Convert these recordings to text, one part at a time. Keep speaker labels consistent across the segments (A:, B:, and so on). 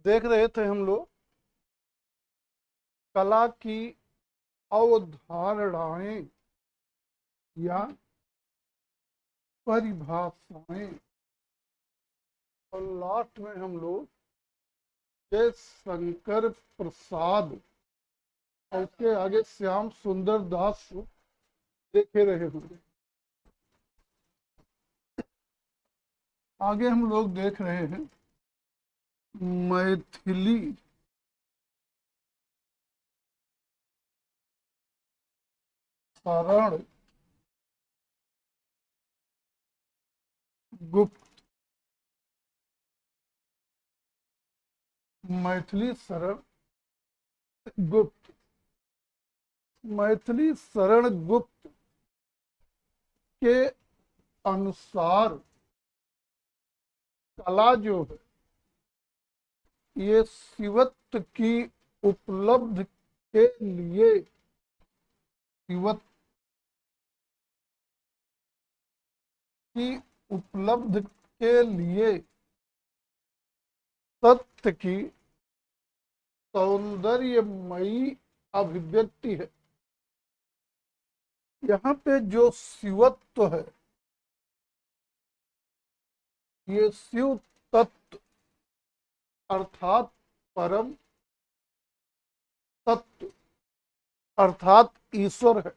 A: देख रहे थे हम लोग कला की अवधारणाएं या परिभाषाएं। और लास्ट में हम लोग जय शंकर प्रसाद और उसके आगे श्याम सुंदर दास देखे रहे होंगे। आगे हम लोग देख रहे हैं मैथिली शरण गुप्त। मैथिली शरण गुप्त। मैथिली शरण गुप्त के अनुसार कला जो है ये शिवत्व की उपलब्ध के लिए शिवत्व की उपलब्ध के लिए सत्य की सौंदर्यमयी अभिव्यक्ति है। यहाँ पे जो शिवत्व है ये शिव तत्व अर्थात परम तत्व अर्थात ईश्वर है।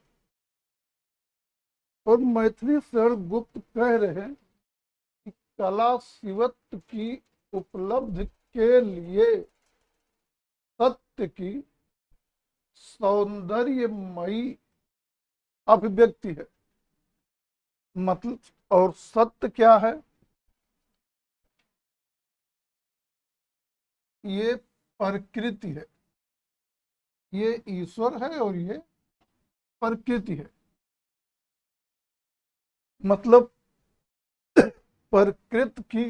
A: और मैथिली शरण गुप्त कह रहे हैं कि कला शिवत्व की उपलब्धि के लिए सत्य की सौंदर्यमयी अभिव्यक्ति है। मतलब और सत्य क्या है? ये प्रकृति है, ये ईश्वर है और ये प्रकृति है। मतलब प्रकृति की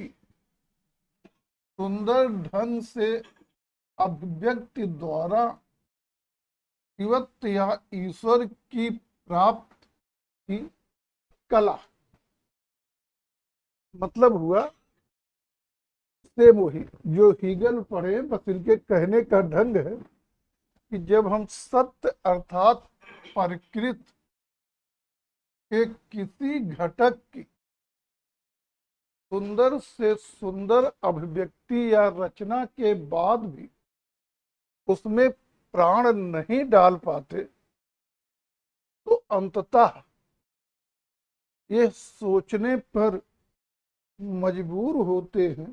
A: सुंदर ढंग से अभिव्यक्ति द्वारा शिवत्व या ईश्वर की प्राप्त की कला। मतलब हुआ से वही जो हीगल पढ़े, बस इनके कहने का ढंग है कि जब हम सत्य अर्थात प्रकृति के किसी घटक की सुंदर से सुंदर अभिव्यक्ति या रचना के बाद भी उसमें प्राण नहीं डाल पाते तो अंततः ये सोचने पर मजबूर होते हैं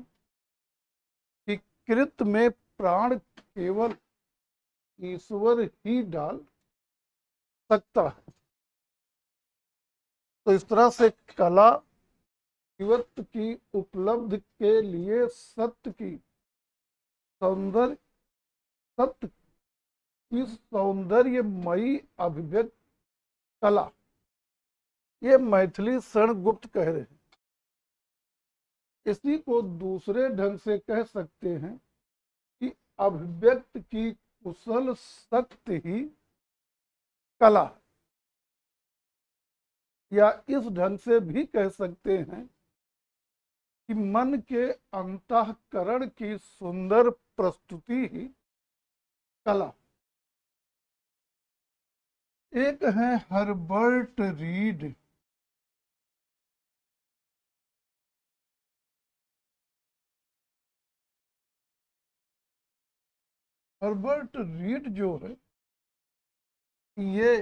A: कि कृत में प्राण केवल ईश्वर ही डाल सकता है। तो इस तरह से कला शिवत्व की उपलब्धि के लिए सत्य की सौंदर्य सत्य की सौंदर्यमयी अभिव्यक्त कला, ये मैथिली शरण गुप्त कह रहे हैं। इसी को दूसरे ढंग से कह सकते हैं कि अभिव्यक्त की कुशल शक्ति ही कला, या इस ढंग से भी कह सकते हैं कि मन के अंतःकरण की सुंदर प्रस्तुति ही कला। एक है हर्बर्ट रीड। हर्बर्ट रीड जो है ये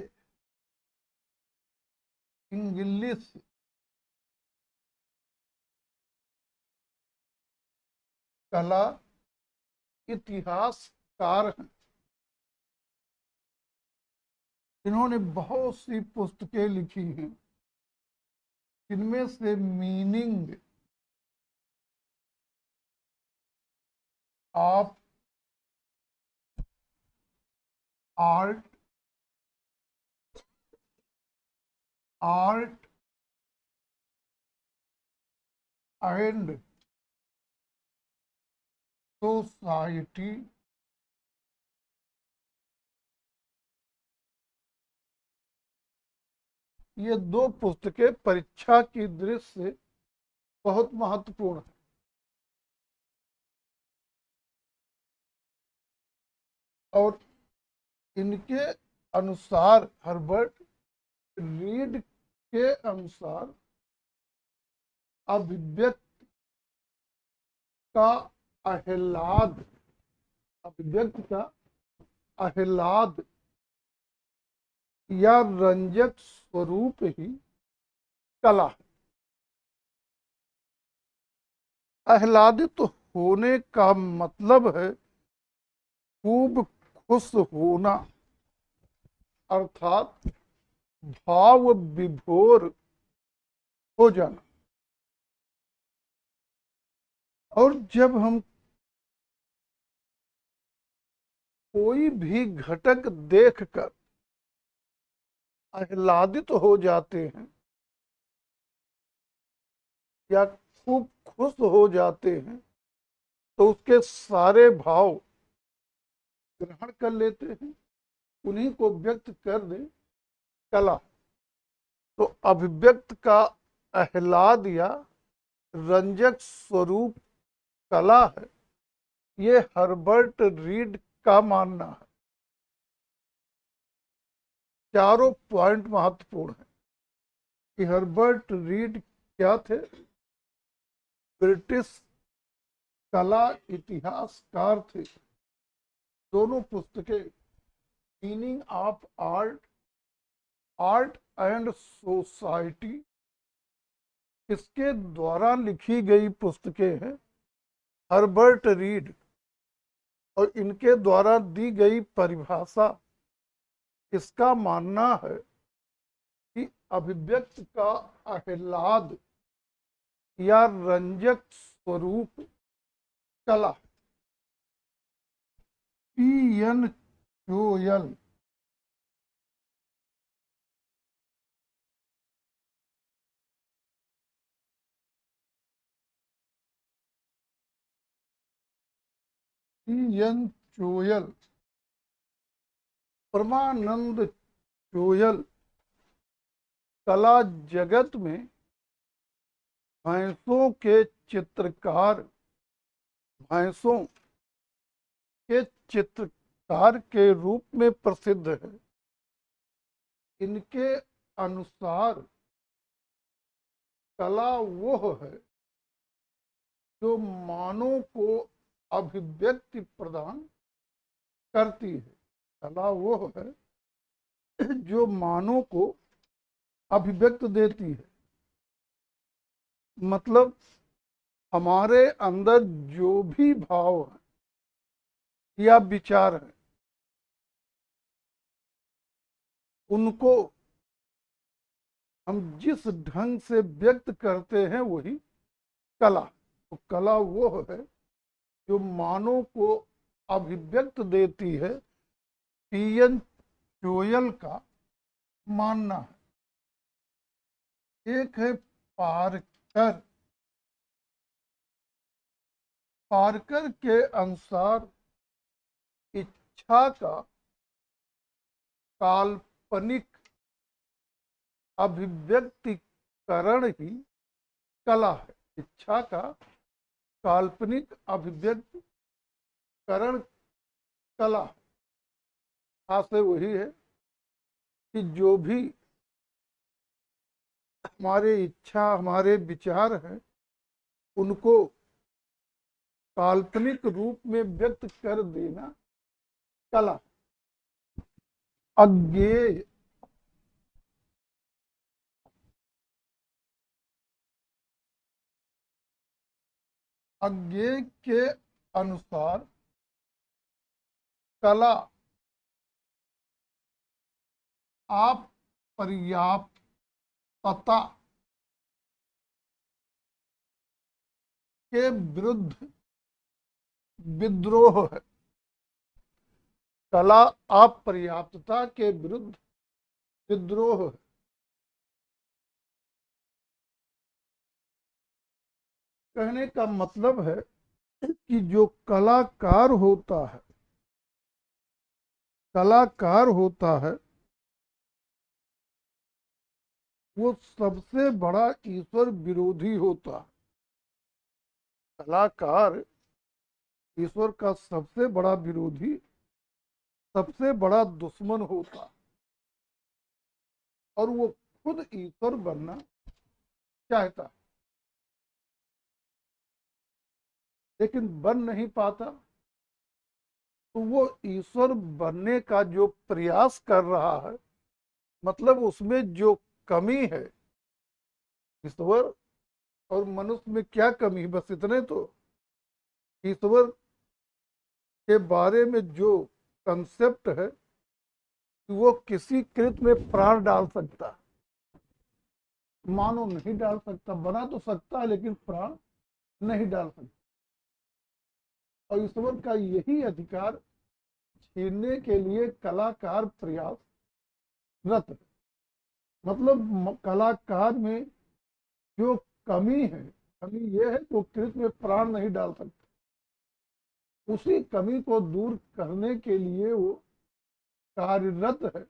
A: इंग्लिश कला इतिहासकार हैं। इन्होंने बहुत सी पुस्तकें लिखी हैं, इनमें से meaning of art, art and society, ये दो पुस्तकें परीक्षा की दृष्टि से बहुत महत्वपूर्ण है। और इनके अनुसार, हर्बर्ट रीड के अनुसार, अभिव्यक्ति का आह्लाद, अभिव्यक्ति का आह्लाद या रंजक स्वरूप ही कला है। आह्लादित होने का मतलब है खूब खुश होना, अर्थात भाव विभोर हो जाना। और जब हम कोई भी घटक देखकर आह्लादित हो जाते हैं या खूब खुश हो जाते हैं, तो उसके सारे भाव ग्रहण कर लेते हैं, उन्हीं को व्यक्त कर दे कला। तो अभिव्यक्त का आह्लाद या रंजक स्वरूप कला है, ये हर्बर्ट रीड का मानना है। चारों पॉइंट महत्वपूर्ण है कि हर्बर्ट रीड क्या थे? ब्रिटिश कला इतिहासकार थे। दोनों पुस्तकें, meaning of art, art and society, इसके द्वारा लिखी गई पुस्तकें हैं हर्बर्ट रीड, और इनके द्वारा दी गई परिभाषा, इसका मानना है कि अभिव्यक्त का आह्लाद या रंजक स्वरूप कला। पी.एन. Joel, PN. जोयल, परमानंद जोयल कला जगत में भैंसों के चित्रकार, भैंसों के चित्रकार के रूप में प्रसिद्ध है। इनके अनुसार कला वो है जो मानव को अभिव्यक्ति प्रदान करती है। कला वो है जो मानव को अभिव्यक्त देती है। मतलब हमारे अंदर जो भी भाव है या विचार है, उनको हम जिस ढंग से व्यक्त करते हैं वही कला। तो कला वो है जो मानव को अभिव्यक्त देती है, पी.एन. जोयल का मानना है। एक है पार्कर। पार्कर के अनुसार इच्छा का काल्पनिक अभिव्यक्तिकरण ही कला है। इच्छा का काल्पनिक अभिव्यक्तिकरण कला है। खास है वही है कि जो भी हमारे इच्छा, हमारे विचार हैं, उनको काल्पनिक रूप में व्यक्त कर देना कला। अज्ञेय, अज्ञेय के अनुसार कला अपर्याप्तता के विरुद्ध विद्रोह है। कला अपर्याप्तता के विरुद्ध विद्रोह है। कहने का मतलब है कि जो कलाकार होता है, कलाकार होता है, वो सबसे बड़ा ईश्वर विरोधी होता है। कलाकार ईश्वर का सबसे बड़ा विरोधी सबसे बड़ा दुश्मन होता और वो खुद ईश्वर बनना चाहता लेकिन बन नहीं पाता, तो वो ईश्वर बनने का जो प्रयास कर रहा है, मतलब उसमें जो कमी है, ईश्वर और मनुष्य में क्या कमी है, बस इतने तो ईश्वर के बारे में जो कंसेप्ट है कि वो किसी कृत में प्राण डाल सकता, मानो नहीं डाल सकता, बना तो सकता है लेकिन प्राण नहीं डाल सकता। और ईश्वर का यही अधिकार छीनने के लिए कलाकार प्रयासरत है। मतलब कलाकार में जो कमी है, कमी यह है कि वो कृत में प्राण नहीं डाल सकते, उसी कमी को दूर करने के लिए वो कार्यरत है।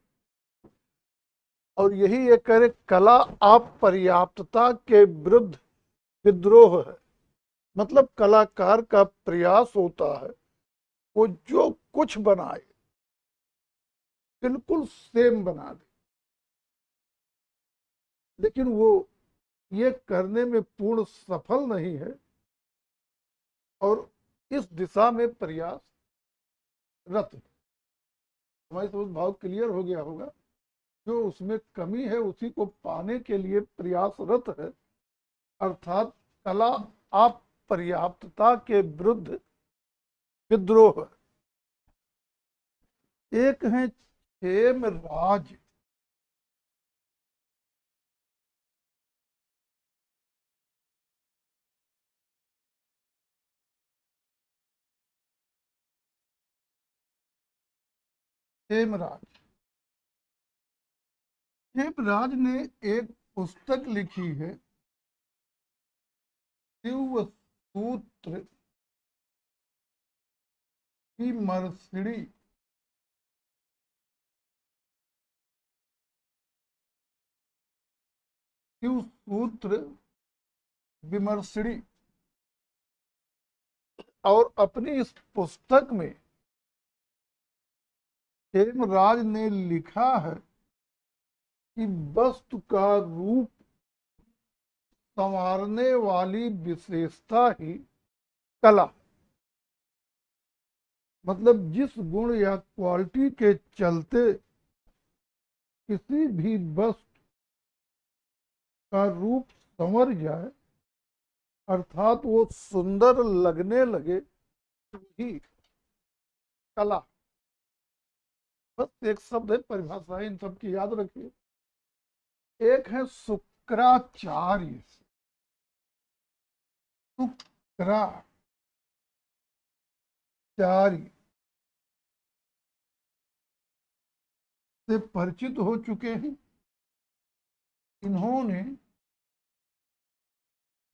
A: और यही एक करे कला अपर्याप्तता के विरुद्ध विद्रोह है। मतलब कलाकार का प्रयास होता है वो जो कुछ बनाए बिल्कुल सेम बना दे, लेकिन वो ये करने में पूर्ण सफल नहीं है और इस दिशा में प्रयासरत है। हमारी समझ भाव क्लियर हो गया होगा। जो उसमें कमी है उसी को पाने के लिए प्रयासरत है, अर्थात कला अपर्याप्तता के विरुद्ध विद्रोह। एक है हेमराज। हेमराज, हेमराज ने एक पुस्तक लिखी है, शिव सूत्र की मर्सिडी। शिव सूत्र विमर्शिणी। और अपनी इस पुस्तक में हेमराज ने लिखा है कि वस्तु का रूप संवारने वाली विशेषता ही कला। मतलब जिस गुण या क्वालिटी के चलते किसी भी वस्तु का रूप संवर जाए, अर्थात वो सुंदर लगने लगे, ही कला। बस एक शब्द है, परिभाषा इन सब की याद रखिए। एक है शुक्राचार्य। शुक्राचार्य से परिचित हो चुके हैं। इन्होंने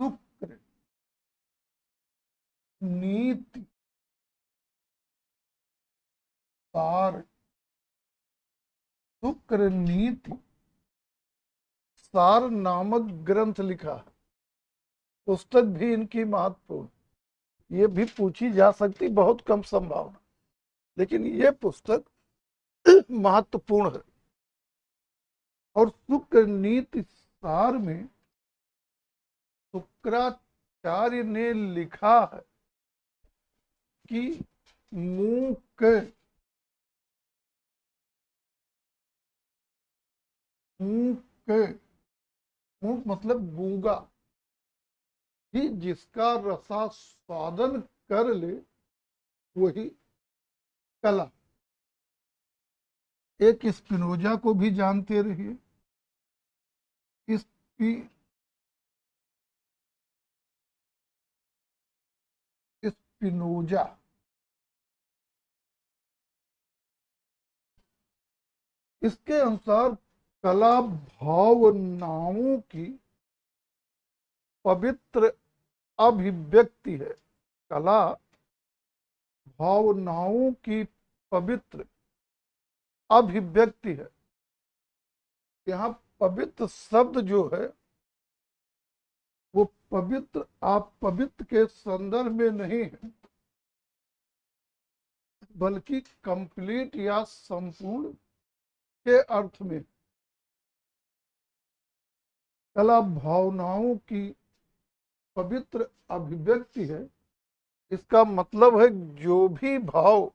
A: शुक्र नीति सार, शुक्र नीति सार नामक ग्रंथ लिखा है। पुस्तक भी इनकी महत्वपूर्ण, ये भी पूछी जा सकती, बहुत कम संभावना, लेकिन ये पुस्तक महत्वपूर्ण है। और शुक्र नीति सार में शुक्राचार्य ने लिखा है कि मूक, मूक, मूक मतलब गूंगा ही जिसका रसास्वादन कर ले वही कला। एक स्पिनोजा को भी जानते रहिए। स्पिनोजा, इसके अनुसार कला भावनाओं की पवित्र अभिव्यक्ति है। कला भावनाओं की पवित्र अभिव्यक्ति है। यहाँ पवित्र शब्द जो है वो पवित्र आप पवित्र के संदर्भ में नहीं है, बल्कि कंप्लीट या संपूर्ण के अर्थ में कला भावनाओं की पवित्र अभिव्यक्ति है। इसका मतलब है जो भी भाव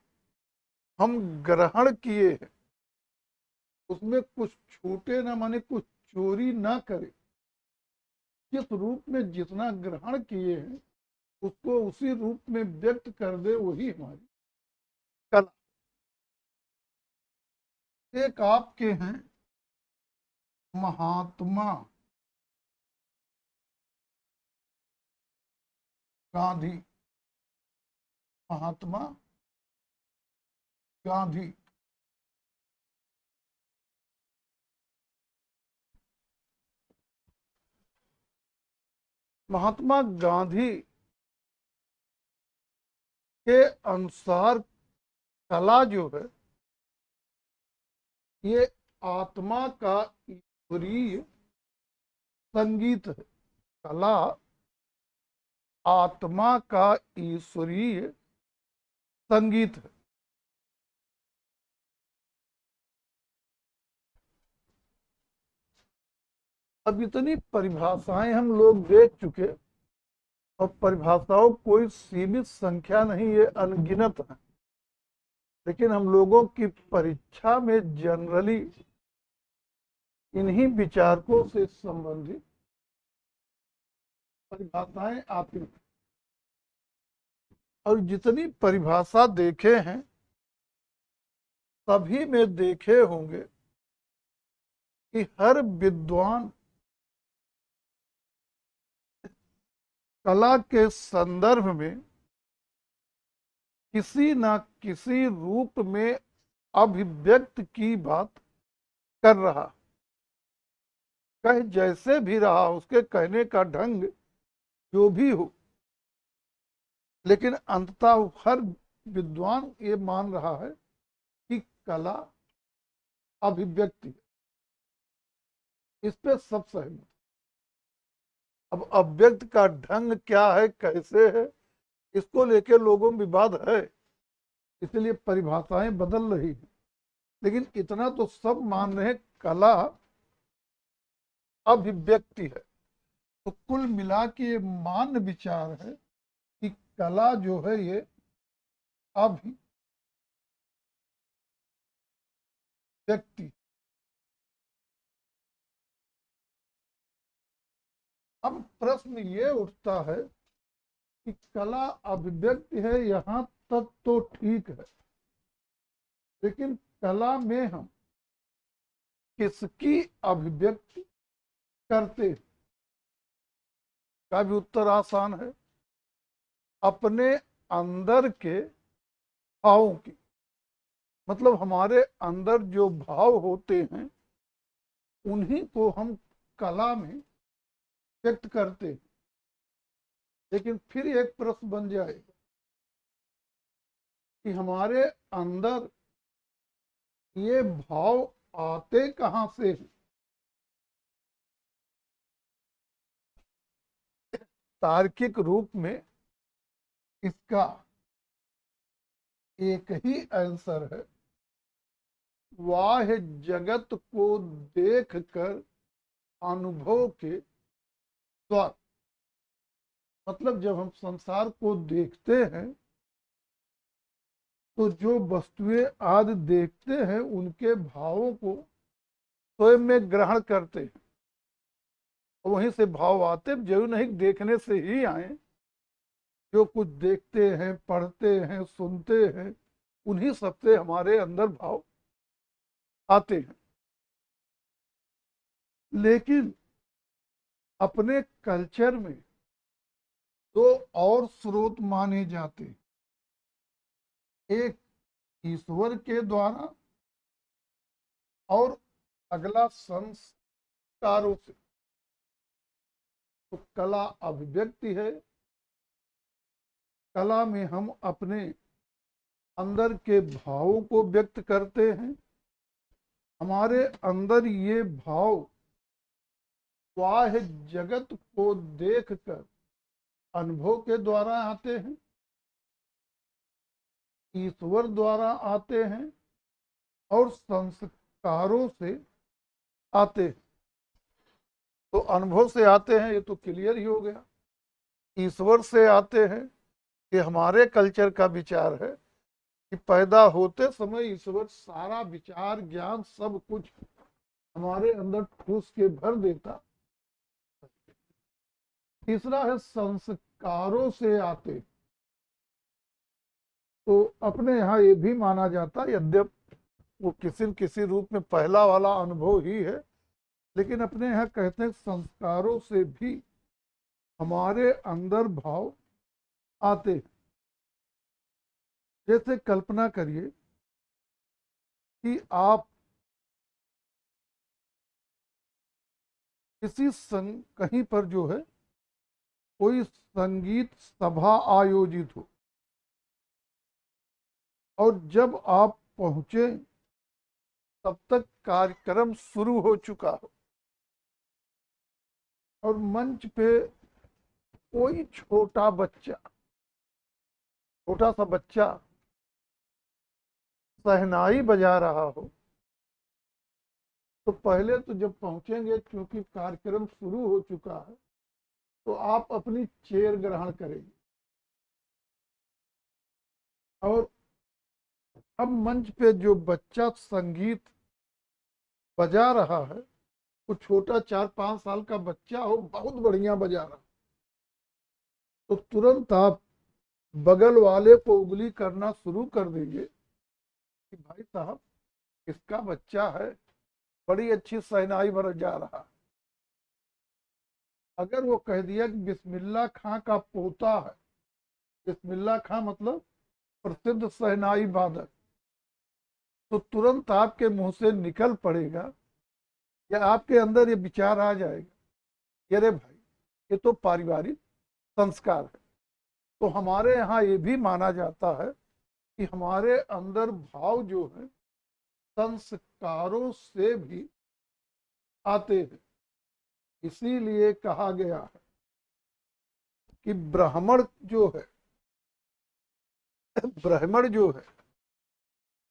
A: हम ग्रहण किए हैं उसमें कुछ छूटे ना, माने कुछ चोरी ना करे। जिस रूप में जितना ग्रहण किए हैं उसको उसी रूप में व्यक्त कर दे, वही हमारी कला। एक आपके हैं महात्मा गांधी। महात्मा गांधी महात्मा गांधी के अनुसार कला जो है ये आत्मा का ईश्वरीय संगीत है। कला आत्मा का ईश्वरीय संगीत है। अब इतनी परिभाषाएं हम लोग देख चुके, और परिभाषाओं कोई सीमित संख्या नहीं, ये अनगिनत है। लेकिन हम लोगों की परीक्षा में जनरली इन्हीं विचारकों से संबंधित परिभाषाएं आती हैं। और जितनी परिभाषा देखे हैं सभी में देखे होंगे कि हर विद्वान कला के संदर्भ में किसी न किसी रूप में अभिव्यक्त की बात कर रहा, कह जैसे भी रहा, उसके कहने का ढंग जो भी हो, लेकिन अंततः हर विद्वान ये मान रहा है कि कला अभिव्यक्ति है। इस पे सब सहमत। अब अभिव्यक्त का ढंग क्या है, कैसे है, इसको लेकर लोगों में विवाद है, इसलिए परिभाषाएं बदल रही हैं। लेकिन इतना तो सब मान रहे हैं, कला अभिव्यक्ति है। तो कुल मिला के ये मान विचार है कि कला जो है ये अभिव्यक्ति। अब प्रश्न ये उठता है कि कला अभिव्यक्ति है, यहाँ तक तो ठीक है, लेकिन कला में हम किसकी अभिव्यक्ति करते हैं? का भी उत्तर आसान है, अपने अंदर के भावों की। मतलब हमारे अंदर जो भाव होते हैं उन्हीं को हम कला में व्यक्त करते हैं। लेकिन फिर एक प्रश्न बन जाएगा कि हमारे अंदर ये भाव आते कहाँ से हैं? तार्किक रूप में इसका एक ही आंसर है, वाह्य जगत को देखकर अनुभव के द्वारा। मतलब जब हम संसार को देखते हैं तो जो वस्तुएं आदि देखते हैं उनके भावों को स्वयं में ग्रहण करते हैं, वहीं से भाव आते। जरूर नहीं देखने से ही आए, जो कुछ देखते हैं, पढ़ते हैं, सुनते हैं, उन्हीं सबसे हमारे अंदर भाव आते हैं। लेकिन अपने कल्चर में दो और स्रोत माने जाते हैं, एक ईश्वर के द्वारा और अगला संस्कारों से। तो कला अभिव्यक्ति है, कला में हम अपने अंदर के भावों को व्यक्त करते हैं। हमारे अंदर ये भाव बाह्य जगत को देखकर अनुभव के द्वारा आते हैं। ईश्वर द्वारा आते हैं और संस्कारों से आते हैं। तो अनुभव से आते हैं, ये तो क्लियर ही हो गया। ईश्वर से आते हैं, ये हमारे कल्चर का विचार है कि पैदा होते समय ईश्वर सारा विचार ज्ञान सब कुछ हमारे अंदर ठूस के भर देता। तीसरा है संस्कारों से आते। तो अपने यहाँ ये भी माना जाता, यद्यप वो किसी न किसी रूप में पहला वाला अनुभव ही है, लेकिन अपने यहाँ कहते हैं संस्कारों से भी हमारे अंदर भाव आते। जैसे कल्पना करिए कि आप किसी कहीं पर जो है कोई संगीत सभा आयोजित हो, और जब आप पहुंचे तब तक कार्यक्रम शुरू हो चुका हो, और मंच पे कोई छोटा बच्चा, छोटा सा बच्चा शहनाई बजा रहा हो, तो पहले तो जब पहुंचेंगे, क्योंकि कार्यक्रम शुरू हो चुका है, तो आप अपनी चेयर ग्रहण करेंगे। और अब मंच पे जो बच्चा संगीत बजा रहा है, वो छोटा 4-5 साल का बच्चा हो, बहुत बढ़िया बजा रहा, तो तुरंत आप बगल वाले को उंगली करना शुरू कर देंगे कि भाई साहब, इसका बच्चा है, बड़ी अच्छी शहनाई बजा रहा है। अगर वो कह दिया कि बिस्मिल्लाह खां का पोता है, बिस्मिल्लाह खां मतलब प्रसिद्ध शहनाई वादक, तो तुरंत आपके मुंह से निकल पड़ेगा या आपके अंदर ये विचार आ जाएगा, अरे भाई, ये तो पारिवारिक संस्कार है। तो हमारे यहाँ ये भी माना जाता है कि हमारे अंदर भाव जो है संस्कारों से भी आते हैं। इसीलिए कहा गया है कि ब्राह्मण जो है, ब्राह्मण जो है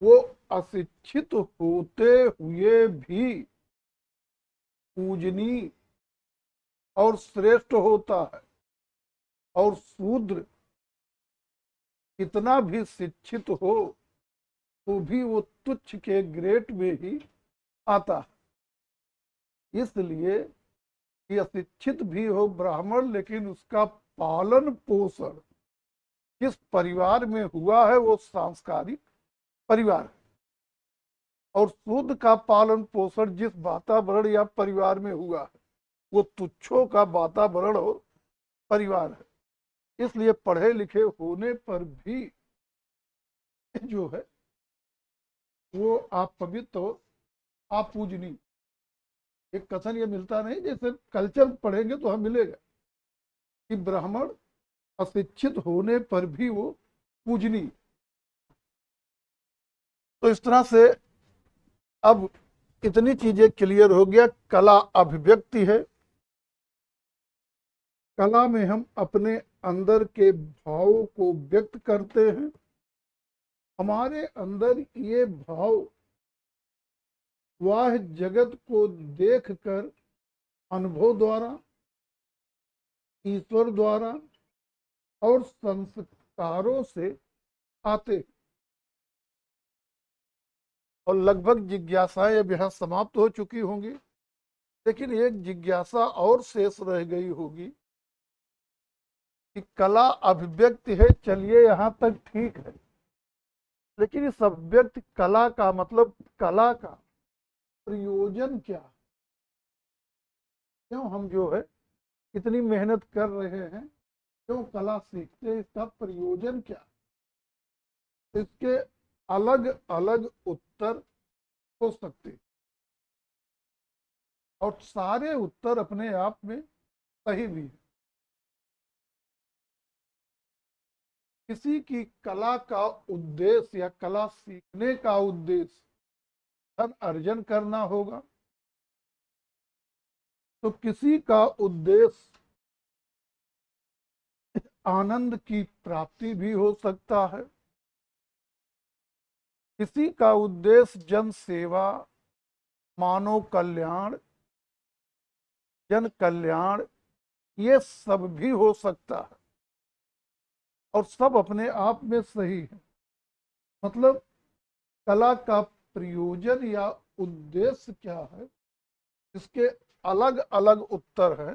A: वो अशिक्षित होते हुए भी पूजनीय और श्रेष्ठ होता है, और शूद्र कितना भी शिक्षित हो तो भी वो तुच्छ के ग्रेड में ही आता है। इसलिए कि अशिक्षित भी हो ब्राह्मण, लेकिन उसका पालन पोषण किस परिवार में हुआ है वो सांस्कारिक परिवार है, और शूद्र का पालन पोषण जिस वातावरण या परिवार में हुआ है वो तुच्छों का वातावरण और परिवार है। इसलिए पढ़े लिखे होने पर भी जो है वो आप पवित्र हो, आप पूजनीय। एक कथन ये मिलता नहीं, जैसे कल्चर पढ़ेंगे तो हम मिलेगा कि ब्राह्मण अशिक्षित होने पर भी वो पूजनीय। तो इस तरह से अब इतनी चीजें क्लियर हो गया। कला अभिव्यक्ति है, कला में हम अपने अंदर के भावों को व्यक्त करते हैं। हमारे अंदर ये भाव वह जगत को देखकर अनुभव द्वारा, ईश्वर द्वारा और संस्कारों से आते, और लगभग जिज्ञासाएं अब यहाँ समाप्त हो चुकी होंगी, लेकिन एक जिज्ञासा और शेष रह गई होगी कि कला अभिव्यक्ति है, चलिए यहाँ तक ठीक है, लेकिन इस अभिव्यक्ति कला का मतलब, कला का प्रयोजन क्या, क्यों हम जो है इतनी मेहनत कर रहे हैं, क्यों कला सीखते हैं, इसका प्रयोजन क्या। इसके अलग अलग उत्तर हो सकते, और सारे उत्तर अपने आप में सही भी है। किसी की कला का उद्देश्य या कला सीखने का उद्देश्य धन अर्जन करना होगा, तो किसी का उद्देश्य आनंद की प्राप्ति भी हो सकता है, किसी का उद्देश्य जन सेवा, मानव कल्याण, जन कल्याण, ये सब भी हो सकता है और सब अपने आप में सही है। मतलब कला का प्रयोजन या उद्देश्य क्या है, इसके अलग अलग उत्तर है,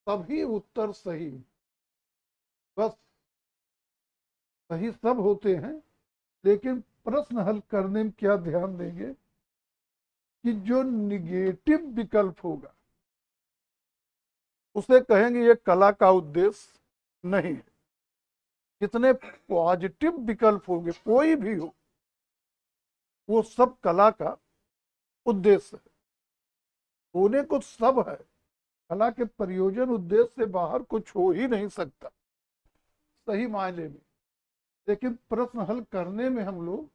A: सभी उत्तर सही है। बस सही सब होते हैं, लेकिन प्रश्न हल करने में क्या ध्यान देंगे कि जो निगेटिव विकल्प होगा उसे कहेंगे ये कला का उद्देश्य नहीं है। जितने पॉजिटिव विकल्प होंगे कोई भी हो, वो सब कला का उद्देश्य है। होने को सब है, कला के प्रयोजन उद्देश्य से बाहर कुछ हो ही नहीं सकता सही मायने में। लेकिन प्रश्न हल करने में हम लोग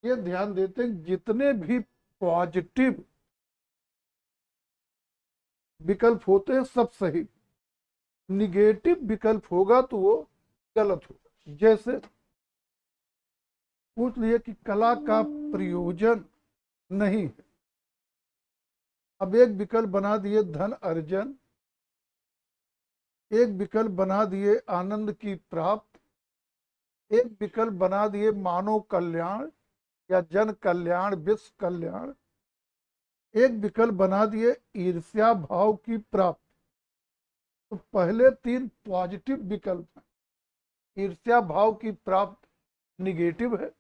A: ये ध्यान देते हैं जितने भी पॉजिटिव विकल्प होते हैं सब सही, निगेटिव विकल्प होगा तो वो गलत होगा। जैसे पूछ लिए कि कला का प्रयोजन नहीं है, अब एक विकल्प बना दिए धन अर्जन, एक विकल्प बना दिए आनंद की प्राप्त, एक विकल्प बना दिए मानव कल्याण या जन कल्याण, विश्व कल्याण, एक विकल्प बना दिए ईर्ष्या भाव की प्राप्ति। तो पहले तीन पॉजिटिव विकल्प हैं, ईर्ष्या भाव की प्राप्ति निगेटिव है,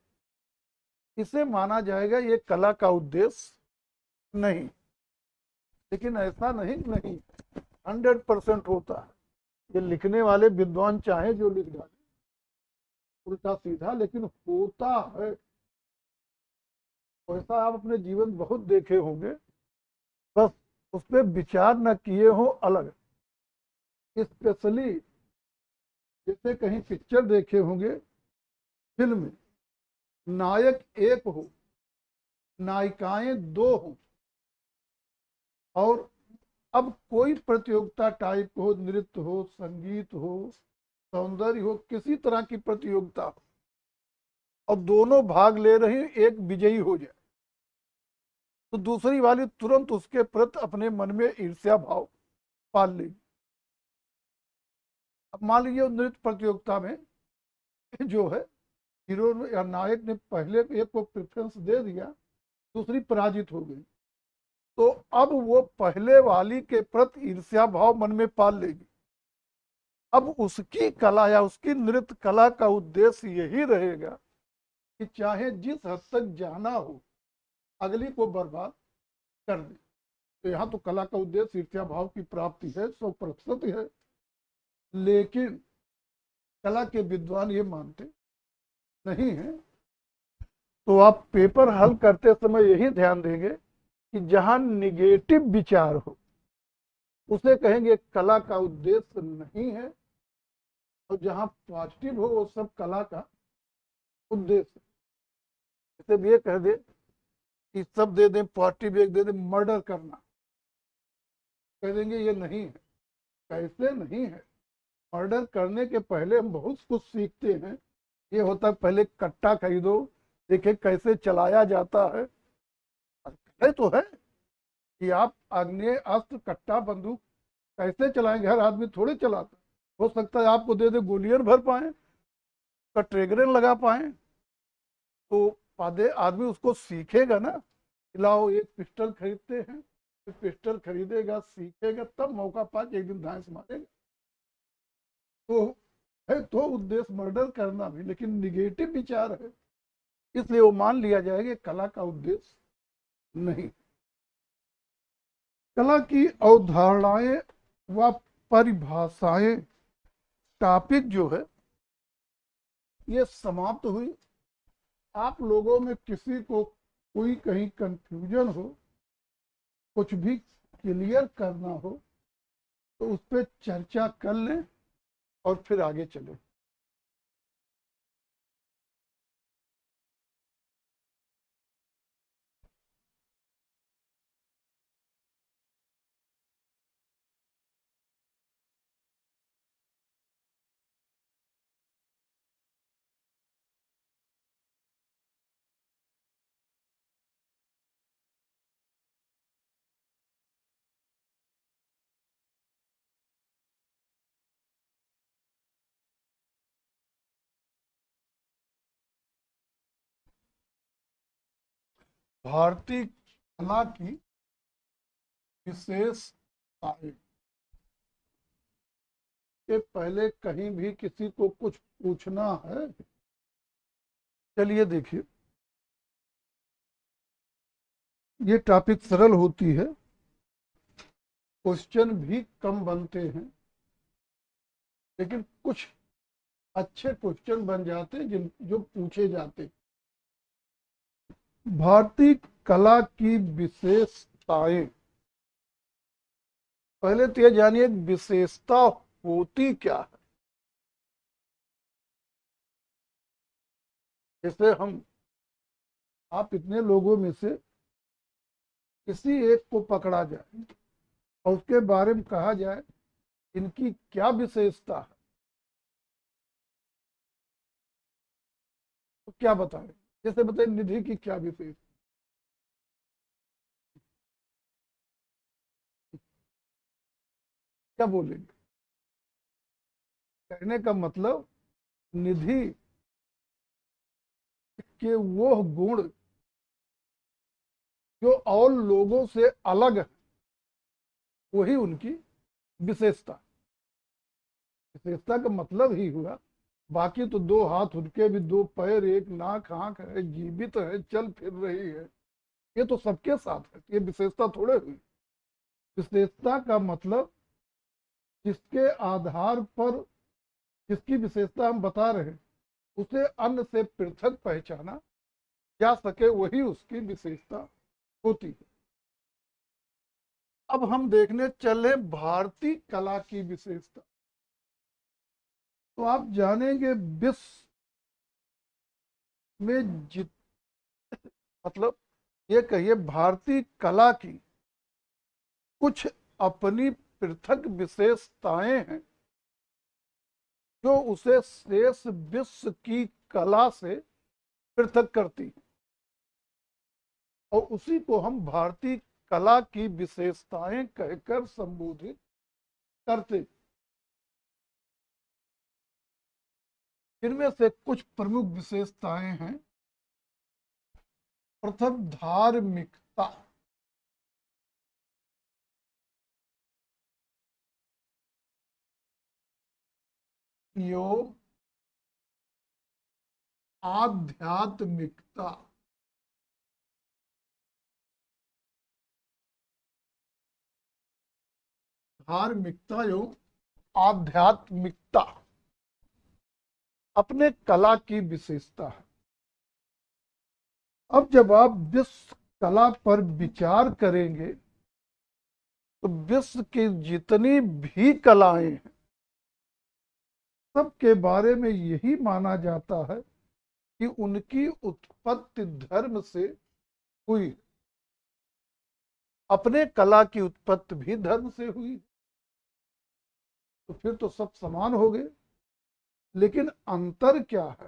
A: इसे माना जाएगा ये कला का उद्देश्य नहीं। लेकिन ऐसा नहीं 100% होता है। ये लिखने वाले विद्वान चाहे जो लिख डाले उल्टा सीधा, लेकिन होता है। वैसा आप अपने जीवन बहुत देखे होंगे, बस उस पर विचार न किए हो अलग। स्पेशली जैसे कहीं पिक्चर देखे होंगे, फिल्म में नायक एक हो, नायिकाएं दो हो, और अब कोई प्रतियोगिता टाइप हो, नृत्य हो, संगीत हो, सौंदर्य हो, किसी तरह की प्रतियोगिता हो, और दोनों भाग ले रही, एक विजयी हो जाए तो दूसरी वाली तुरंत उसके प्रति अपने मन में ईर्ष्या भाव पाल लेगी। अब मान लीजिए नृत्य प्रतियोगिता में जो है हीरो या नायक ने पहले एक को प्रेफरेंस दे दिया, दूसरी पराजित हो गई, तो अब वो पहले वाली के प्रति ईर्ष्या भाव मन में पाल लेगी। अब उसकी कला या उसकी नृत्य कला का उद्देश्य यही रहेगा कि चाहे जिस हद तक जाना हो अगली को बर्बाद कर दे। तो यहाँ तो कला का उद्देश्य ईर्ष्या भाव की प्राप्ति है, 100% है। लेकिन कला के विद्वान ये मानते नहीं है। तो आप पेपर हल करते समय यही ध्यान देंगे कि जहां निगेटिव विचार हो उसे कहेंगे कला का उद्देश्य नहीं है, और जहां पॉजिटिव हो वो सब कला का उद्देश्य। जैसे भी ये कह दे कि सब दे दें पॉजिटिव, एक दे दें मर्डर करना, कह देंगे ये नहीं है। कैसे नहीं है? मर्डर करने के पहले हम बहुत कुछ सीखते हैं। ये होता है पहले कट्टा खरीदो, देखे कैसे चलाया जाता है तो है कि आप आग्नेय अस्त्र कट्टा बंदूक कैसे चलाएंगे, हर आदमी थोड़े चलाता। हो सकता है आपको दे दे गोलियां भर पाए, का ट्रिगर लगा पाए, तो आधे आदमी उसको सीखेगा ना। लाओ एक पिस्टल खरीदते हैं, फिर पिस्टल खरीदेगा, सीखेगा, तब मौका पा के एक दिन धांस मारेगा। तो है तो उद्देश्य मर्डर करना भी, लेकिन निगेटिव विचार है, इसलिए वो मान लिया जाएगा कला का उद्देश्य नहीं। कला की अवधारणाएं व परिभाषाएं टॉपिक जो है ये समाप्त हुई। आप लोगों में किसी को कोई कहीं कंफ्यूजन हो, कुछ भी क्लियर करना हो, तो उस पर चर्चा कर लें और फिर आगे चलें। भारतीय कला की विशेषताएं। के पहले कहीं भी किसी को कुछ पूछना है? चलिए देखिए, ये टॉपिक सरल होती है, क्वेश्चन भी कम बनते हैं, लेकिन कुछ अच्छे क्वेश्चन बन जाते हैं जिन जो पूछे जाते हैं। भारतीय कला की विशेषताएं। पहले तो ये जानिए विशेषता होती क्या है। जैसे आप इतने लोगों में से किसी एक को पकड़ा जाए और उसके बारे में कहा जाए इनकी क्या विशेषता है, तो क्या बताएं? जैसे बताए निधि की क्या विशेषता, क्या बोलेंगे? कहने का मतलब निधि के वो गुण जो और लोगों से अलग है, वही उनकी विशेषता। विशेषता का मतलब ही हुआ, बाकी तो दो हाथ उनके भी, दो पैर, एक नाक आंख है, जीवित है, चल फिर रही है, ये तो सबके साथ है, ये विशेषता थोड़े हुई। विशेषता का मतलब जिसके आधार पर, जिसकी विशेषता हम बता रहे हैं, उसे अन्य से पृथक पहचाना जा सके, वही उसकी विशेषता होती है। अब हम देखने चले भारतीय कला की विशेषता, तो आप जानेंगे विश्व में जित मतलब ये कहिए भारतीय कला की कुछ अपनी पृथक विशेषताएं हैं जो उसे शेष विश्व की कला से पृथक करती है, और उसी को हम भारतीय कला की विशेषताएं कहकर संबोधित करते। इनमें से कुछ प्रमुख विशेषताएं हैं। प्रथम, धार्मिकता। योग, आध्यात्मिकता। धार्मिकता एवं आध्यात्मिकता अपने कला की विशेषता है। अब जब आप विश्व कला पर विचार करेंगे तो विश्व की जितनी भी कलाएं हैं, सबके बारे में यही माना जाता है कि उनकी उत्पत्ति धर्म से हुई। अपने कला की उत्पत्ति भी धर्म से हुई, तो फिर तो सब समान हो गए। लेकिन अंतर क्या है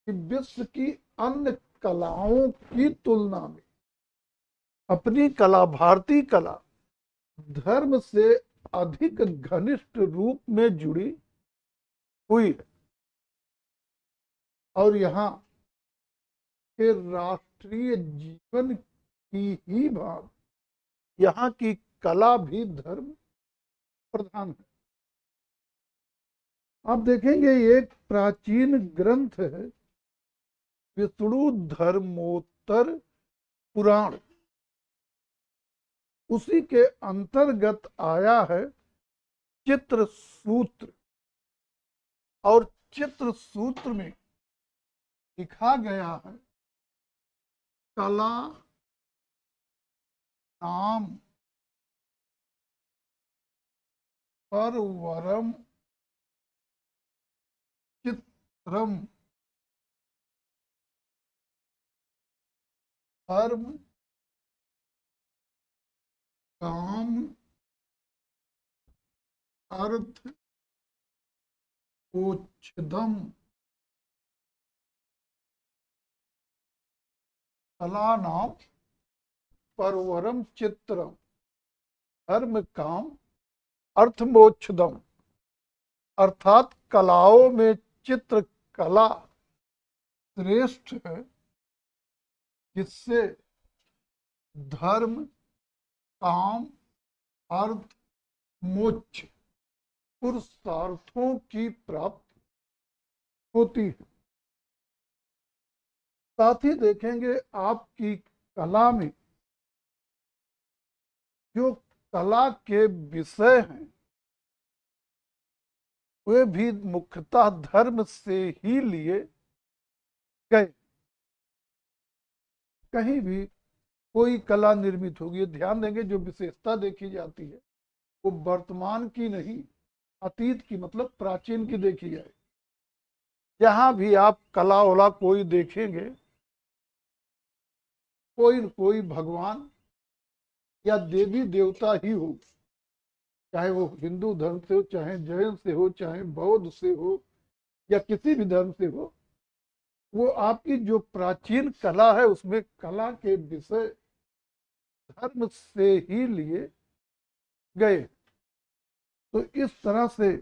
A: कि विश्व की अन्य कलाओं की तुलना में अपनी कला, भारतीय कला, धर्म से अधिक घनिष्ठ रूप में जुड़ी हुई है, और यहाँ के राष्ट्रीय जीवन की ही भाग, यहाँ की कला भी धर्म प्रधान है। आप देखेंगे एक प्राचीन ग्रंथ है, विष्णु धर्मोत्तर पुराण, उसी के अंतर्गत आया है चित्र सूत्र, और चित्र सूत्र में लिखा गया है कला नाम पर वरम चित्रम धर्म काम अर्थ ओच्छदम। कला नाम परवरम चित्रम धर्म काम अर्थ मोक्षदम। अर्थात कलाओं में चित्र कला श्रेष्ठ है, जिससे धर्म, काम, अर्थ, मोक्ष पुरुषार्थों की प्राप्ति होती है। साथ ही देखेंगे आपकी कला में जो कला के विषय हैं वे भी मुख्यतः धर्म से ही लिए गए। कहीं भी कोई कला निर्मित होगी, ध्यान देंगे जो विशेषता देखी जाती है वो वर्तमान की नहीं, अतीत की, मतलब प्राचीन की देखी जाए। जहां भी आप कला वला कोई देखेंगे, कोई न कोई भगवान या देवी देवता ही हो, चाहे वो हिंदू धर्म से हो, चाहे जैन से हो, चाहे बौद्ध से हो, या किसी भी धर्म से हो, वो आपकी जो प्राचीन कला है उसमें कला के विषय धर्म से ही लिए गए। तो इस तरह से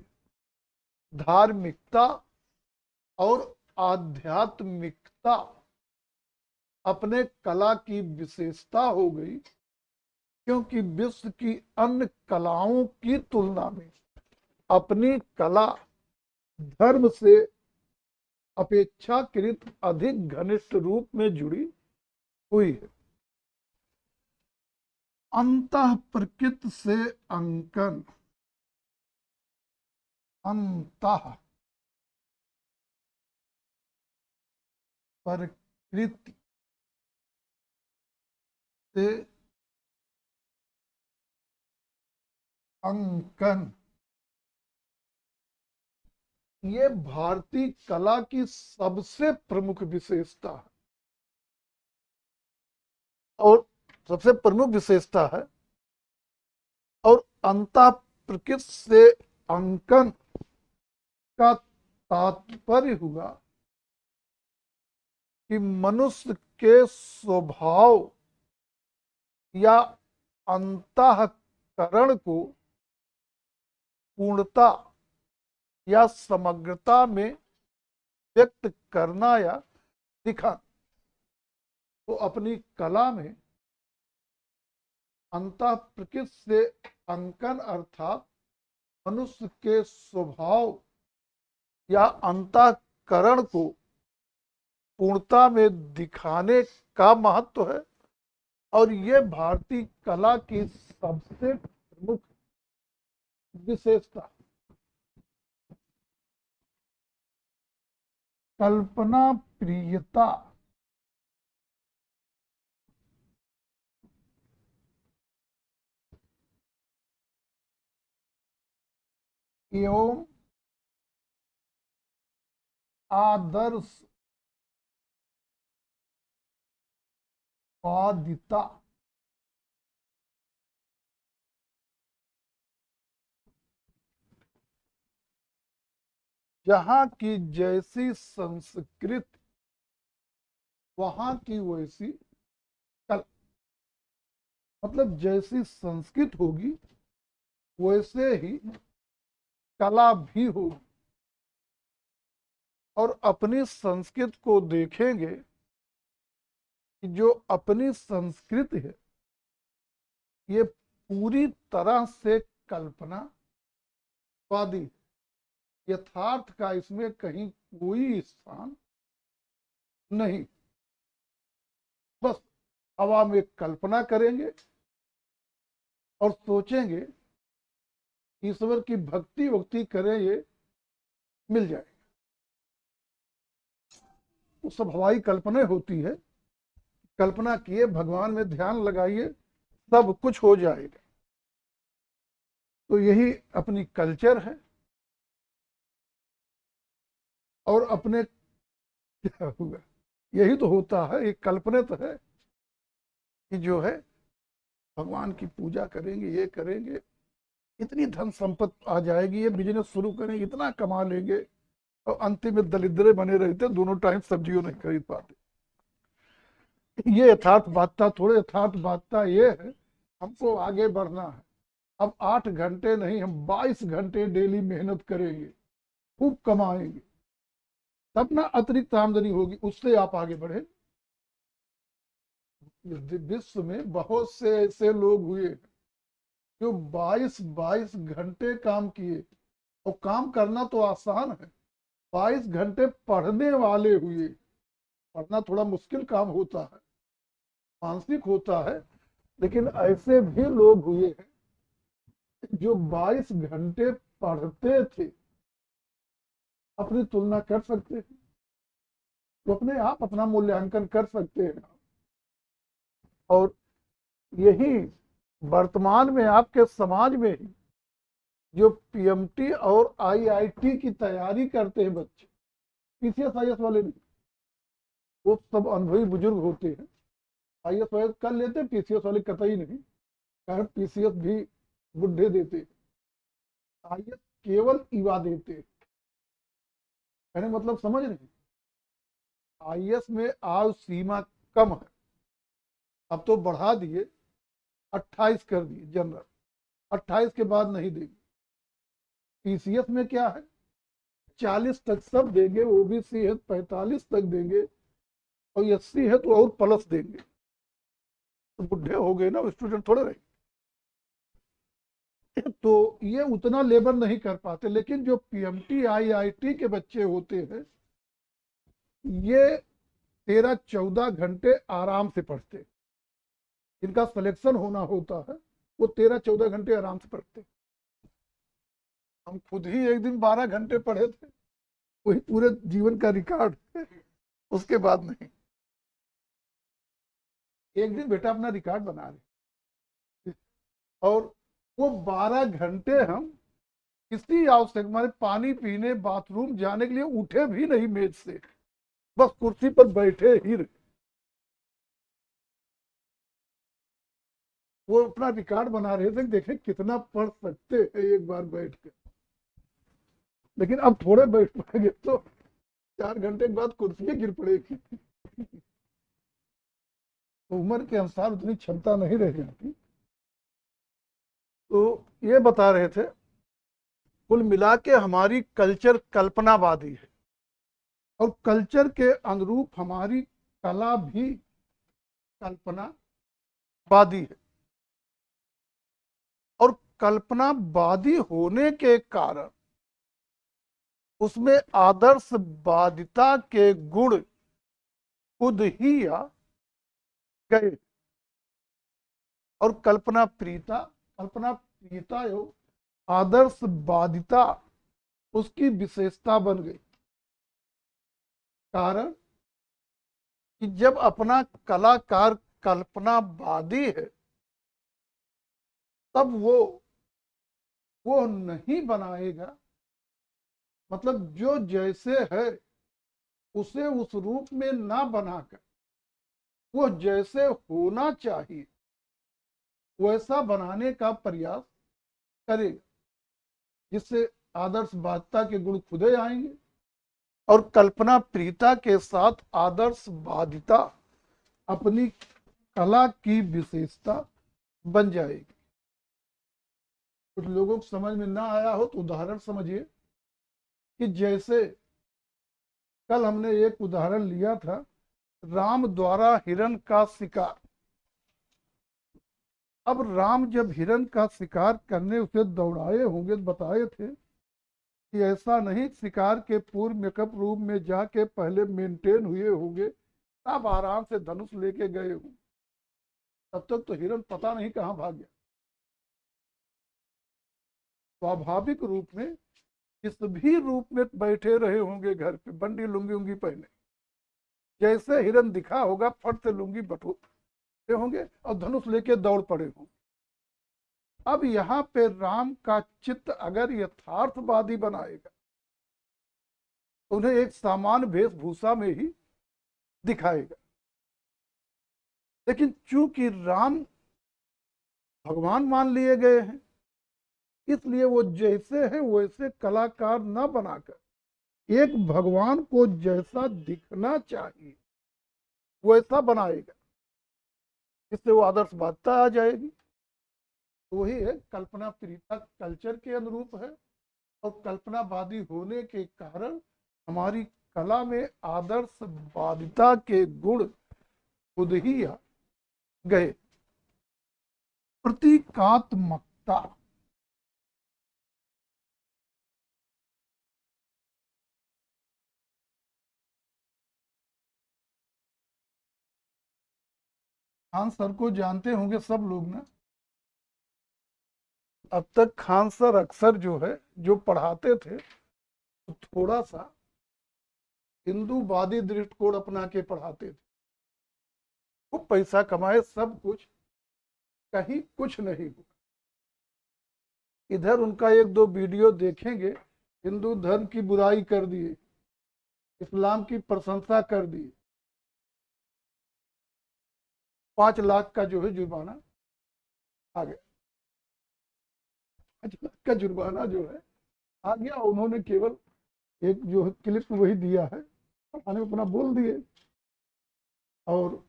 A: धार्मिकता और आध्यात्मिकता अपने कला की विशेषता हो गई, क्योंकि विश्व की अन्य कलाओं की तुलना में अपनी कला धर्म से अपेक्षाकृत अधिक घनिष्ठ रूप में जुड़ी हुई है। अंतः प्रकृति से अंकन, अंतः प्रकृति से अंकन, ये भारतीय कला की सबसे प्रमुख विशेषता है और सबसे प्रमुख विशेषता है। और अंतः प्रकृति से अंकन का तात्पर्य हुआ कि मनुष्य के स्वभाव या अंतःकरण को पूर्णता या समग्रता में व्यक्त करना या दिखाना। तो अपनी कला में अंतः प्रकृति से अंकन अर्थात मनुष्य के स्वभाव या अंतःकरण को पूर्णता में दिखाने का महत्व है। और ये भारतीय कला की सबसे प्रमुख विशेषता। कल्पना प्रियता एवं आदर्श वादिता जहां की जैसी संस्कृति वहां की वैसी कला, मतलब जैसी संस्कृति होगी वैसे ही कला भी होगी। और अपनी संस्कृति को देखेंगे कि जो अपनी संस्कृति है ये पूरी तरह से कल्पनावादी, यथार्थ का इसमें कहीं कोई स्थान नहीं। बस हवा में कल्पना करेंगे और सोचेंगे ईश्वर की भक्ति वक्ति करें, ये मिल जाए। वो सब हवाई कल्पना होती है। कल्पना किए, भगवान में ध्यान लगाइए, सब कुछ हो जाएगा। तो यही अपनी कल्चर है। और अपने क्या हुआ, यही तो होता है। एक कल्पना तो है कि जो है भगवान की पूजा करेंगे, ये करेंगे, इतनी धन संपत्ति आ जाएगी, ये बिजनेस शुरू करेंगे, इतना कमा लेंगे, और अंतिम में दरिद्र बने रहते, दोनों टाइम सब्जियों नहीं खरीद पाते। ये यथार्थ बात था। थोड़े यथार्थ बात था ये है, हमको आगे बढ़ना है। अब 8 घंटे नहीं, हम 22 घंटे डेली मेहनत करेंगे, खूब कमाएंगे, तब ना अतिरिक्त आमदनी होगी, उससे आप आगे बढ़े। विश्व में बहुत से ऐसे लोग हुए जो 22 घंटे काम किए, और काम करना तो आसान है, 22 घंटे पढ़ने वाले हुए। पढ़ना थोड़ा मुश्किल काम होता है, मानसिक होता है, लेकिन ऐसे भी लोग हुए हैं जो 22 घंटे पढ़ते थे। अपनी तुलना कर सकते हैं, तो अपने आप अपना मूल्यांकन कर सकते हैं। और यही वर्तमान में आपके समाज में ही जो पीएमटी और आईआईटी की तैयारी करते हैं बच्चे, पीसीएस आईएएस वाले नहीं, वो सब अनुभवी बुजुर्ग होते हैं। आईएएस वाईएएस कर लेते हैं, पीसीएस वाले कतई नहीं, कारण पीसीएस भी बुढ़े देते हैं, आईएएस केवल युवा देते हैं। कहने मतलब समझ रहे हैं, आईएएस में आयु सीमा कम है, अब तो बढ़ा दिए, 28 कर दिए जनरल, 28 के बाद नहीं देंगे। पीसीएस में क्या है, 40 तक सब देंगे, ओबीसी है 45 तक देंगे, और एससी है तो और प्लस देंगे। तो बुढ़े हो गए ना, स्टूडेंट थोड़े रहे, तो ये उतना लेबर नहीं कर पाते। लेकिन जो पीएमटी आईआईटी के बच्चे होते हैं, ये 13-14 घंटे आराम से पढ़ते, जिनका सिलेक्शन होना होता है वो 13-14 घंटे आराम से पढ़ते। हम खुद ही एक दिन 12 घंटे पढ़े थे, वही पूरे जीवन का रिकॉर्ड है, उसके बाद नहीं। एक दिन बेटा अपना रिकॉर्ड बना रहे, और वो 12 घंटे हम किसी आवश्यक हमारे पानी पीने बाथरूम जाने के लिए उठे भी नहीं मेज से, बस कुर्सी पर बैठे ही रहे। वो अपना रिकॉर्ड बना रहे थे, देखें कितना पढ़ सकते हैं एक बार बैठ कर। लेकिन अब थोड़े बैठ पाएंगे तो 4 घंटे के बाद कुर्सी गिर पड़ेगी, तो उम्र के अनुसार उतनी क्षमता नहीं रह जाती। तो ये बता रहे थे, कुल मिला के हमारी कल्चर कल्पनावादी है, और कल्चर के अनुरूप हमारी कला भी कल्पनावादी है। और कल्पनावादी होने के कारण उसमें आदर्शवादिता के गुण खुद ही आ गए। और कल्पना प्रियता एवं आदर्शवादिता उसकी विशेषता बन गई। कारण कि जब अपना कलाकार कल्पनावादी है, तब वो नहीं बनाएगा, मतलब जो जैसे है उसे उस रूप में ना बनाकर वो जैसे होना चाहिए वैसा बनाने का प्रयास करेगा, जिससे आदर्शवादिता के गुण खुद ही आएंगे, और कल्पना प्रियता के साथ आदर्शवादिता अपनी कला की विशेषता बन जाएगी। कुछ लोगों को समझ में ना आया हो तो उदाहरण समझिए, कि जैसे कल हमने एक उदाहरण लिया था, राम द्वारा हिरण का शिकार। अब राम जब हिरण का शिकार करने उसे दौड़ाए होंगे, बताए थे कि ऐसा नहीं, शिकार के पूर्व मेकअप रूम में जाके पहले मेंटेन हुए होंगे, तब आराम से धनुष लेके गए होंगे। तब तक तो हिरण पता नहीं कहां भाग गया। स्वाभाविक रूप में किस भी रूप में बैठे रहे होंगे घर पे, बंडी लुंगी उंगी पहने, जैसे हिरण दिखा होगा फट से लुंगी बटोरे होंगे और धनुष लेके दौड़ पड़े होंगे। अब यहाँ पे राम का चित्त अगर यथार्थवादी बनाएगा तो उन्हें एक सामान्य वेशभूषा में ही दिखाएगा। लेकिन चूंकि राम भगवान मान लिए गए हैं, इसलिए वो जैसे है वैसे कलाकार न बनाकर एक भगवान को जैसा दिखना चाहिए वैसा बनाएगा, इससे वो आदर्शवादिता आ जाएगी। तो वही है, कल्पना प्रियता कल्चर के अनुरूप है, और कल्पनावादी होने के कारण हमारी कला में आदर्शवादिता के गुण खुद ही गए। प्रतीकात्मकता, खान सर को जानते होंगे सब लोग ना। अब तक खान सर अक्सर जो है, जो पढ़ाते थे, तो थोड़ा सा हिंदूवादी दृष्टिकोण अपना के पढ़ाते थे। वो पैसा कमाए सब कुछ, कहीं कुछ नहीं हुआ। इधर उनका एक दो वीडियो देखेंगे, हिंदू धर्म की बुराई कर दिए, इस्लाम की प्रशंसा कर दी, 5 लाख का जो है जुर्माना आ गया। 5 लाख का जुर्माना जो है आ गया। उन्होंने केवल एक जो है क्लिप वही दिया है, पठाने में अपना बोल दिए। और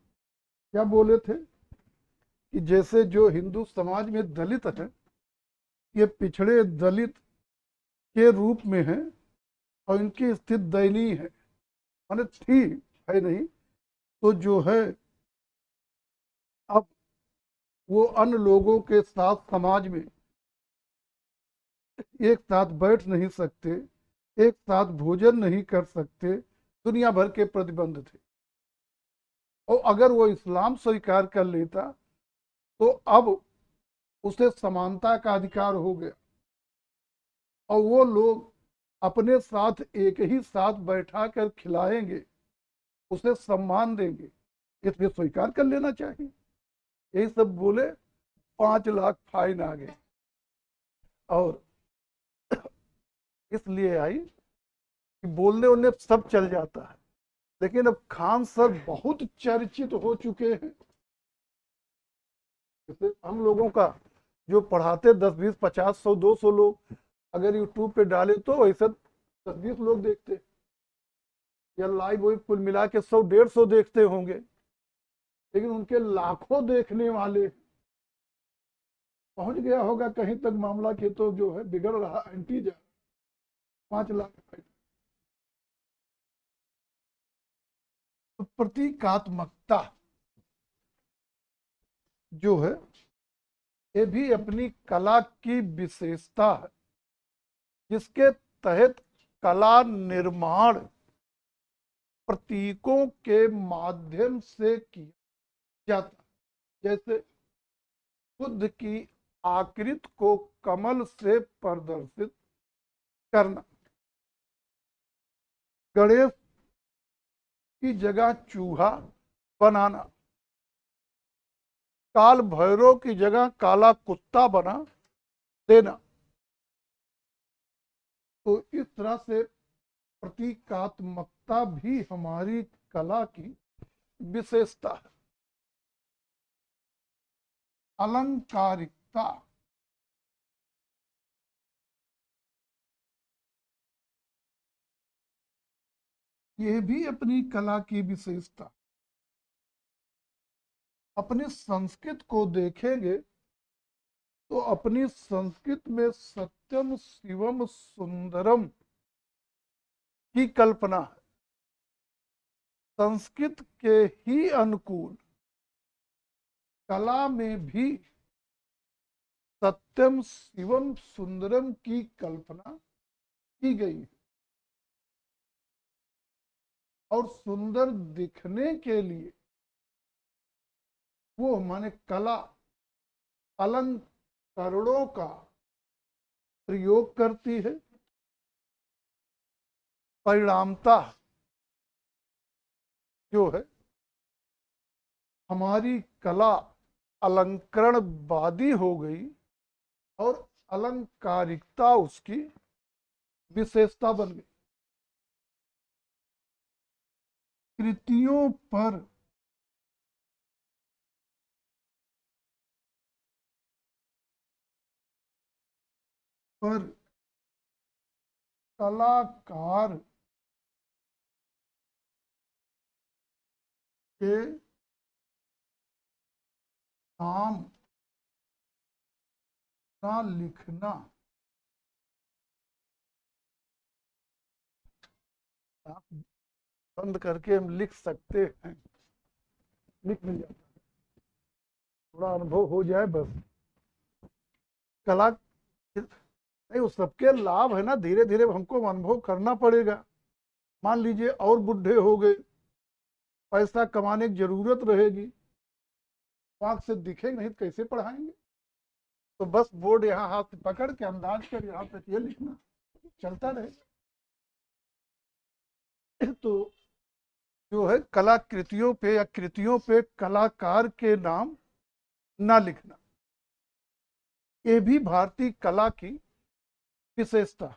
A: क्या बोले थे कि जैसे जो हिंदू समाज में दलित है, ये पिछड़े दलित के रूप में है और इनकी स्थिति दयनीय है, माने थी, है नहीं। तो जो है अब वो अन्य लोगों के साथ समाज में एक साथ बैठ नहीं सकते, एक साथ भोजन नहीं कर सकते, दुनिया भर के प्रतिबंध थे। और अगर वो इस्लाम स्वीकार कर लेता तो अब उसे समानता का अधिकार हो गया और वो लोग अपने साथ एक ही साथ बैठा कर खिलाएंगे, उसे सम्मान देंगे, इसलिए स्वीकार कर लेना चाहिए। यही सब बोले, 5 लाख फाइन आ गए। और इसलिए आई कि बोलने उन्हें सब चल जाता है। लेकिन अब खान सर बहुत चर्चित हो चुके हैं। जैसे हम लोगों का जो पढ़ाते 10 20 50 100 200 लोग अगर यूट्यूब पे डाले तो ऐसा 10 20 लोग देखते, या लाइव वही कुल मिला के 100 150 देखते होंगे। लेकिन उनके लाखों देखने वाले, पहुंच गया होगा कहीं तक मामला के, तो जो है बिगड़ रहा, एंटी जा, 5 लाख। तो प्रतीकात्मकता जो है, ये भी अपनी कला की विशेषता है, जिसके तहत कला निर्माण प्रतीकों के माध्यम से किया जाता। जैसे बुद्ध की आकृति को कमल से प्रदर्शित करना, गणेश की जगह चूहा बनाना, काल भैरव की जगह काला कुत्ता बना देना। तो इस तरह से प्रतीकात्मकता भी हमारी कला की विशेषता है। अलंकारिकता, यह भी अपनी कला की विशेषता। अपनी संस्कृत को देखेंगे तो अपनी संस्कृत में सत्यम शिवम सुंदरम की कल्पना है। संस्कृत के ही अनुकूल कला में भी सत्यम शिवम सुंदरम की कल्पना की गई है। और सुंदर दिखने के लिए वो माने कला अलंकरणों का प्रयोग करती है। परिणामता जो है, हमारी कला अलंकरणवादी हो गई और अलंकारिकता उसकी विशेषता बन गई। कृतियों पर कलाकार के नाम का लिखना, आप बंद करके हम लिख सकते हैं, लिख नहीं जाता। थोड़ा अनुभव हो जाए बस। कला नहीं, वो सबके लाभ है ना, धीरे धीरे हमको अनुभव करना पड़ेगा। मान लीजिए और बुढ़े हो गए, पैसा कमाने की जरूरत रहेगी, आंख से दिखेगा नहीं तो कैसे पढ़ाएंगे? तो बस बोर्ड यहाँ हाथ से पकड़ के अंदाज कर यहाँ तक ये लिखना, चलता रहेगा। तो जो है कलाकृतियों पे या कृतियों पे कलाकार के नाम ना लिखना, ये भी भारतीय कला की विशेषता है।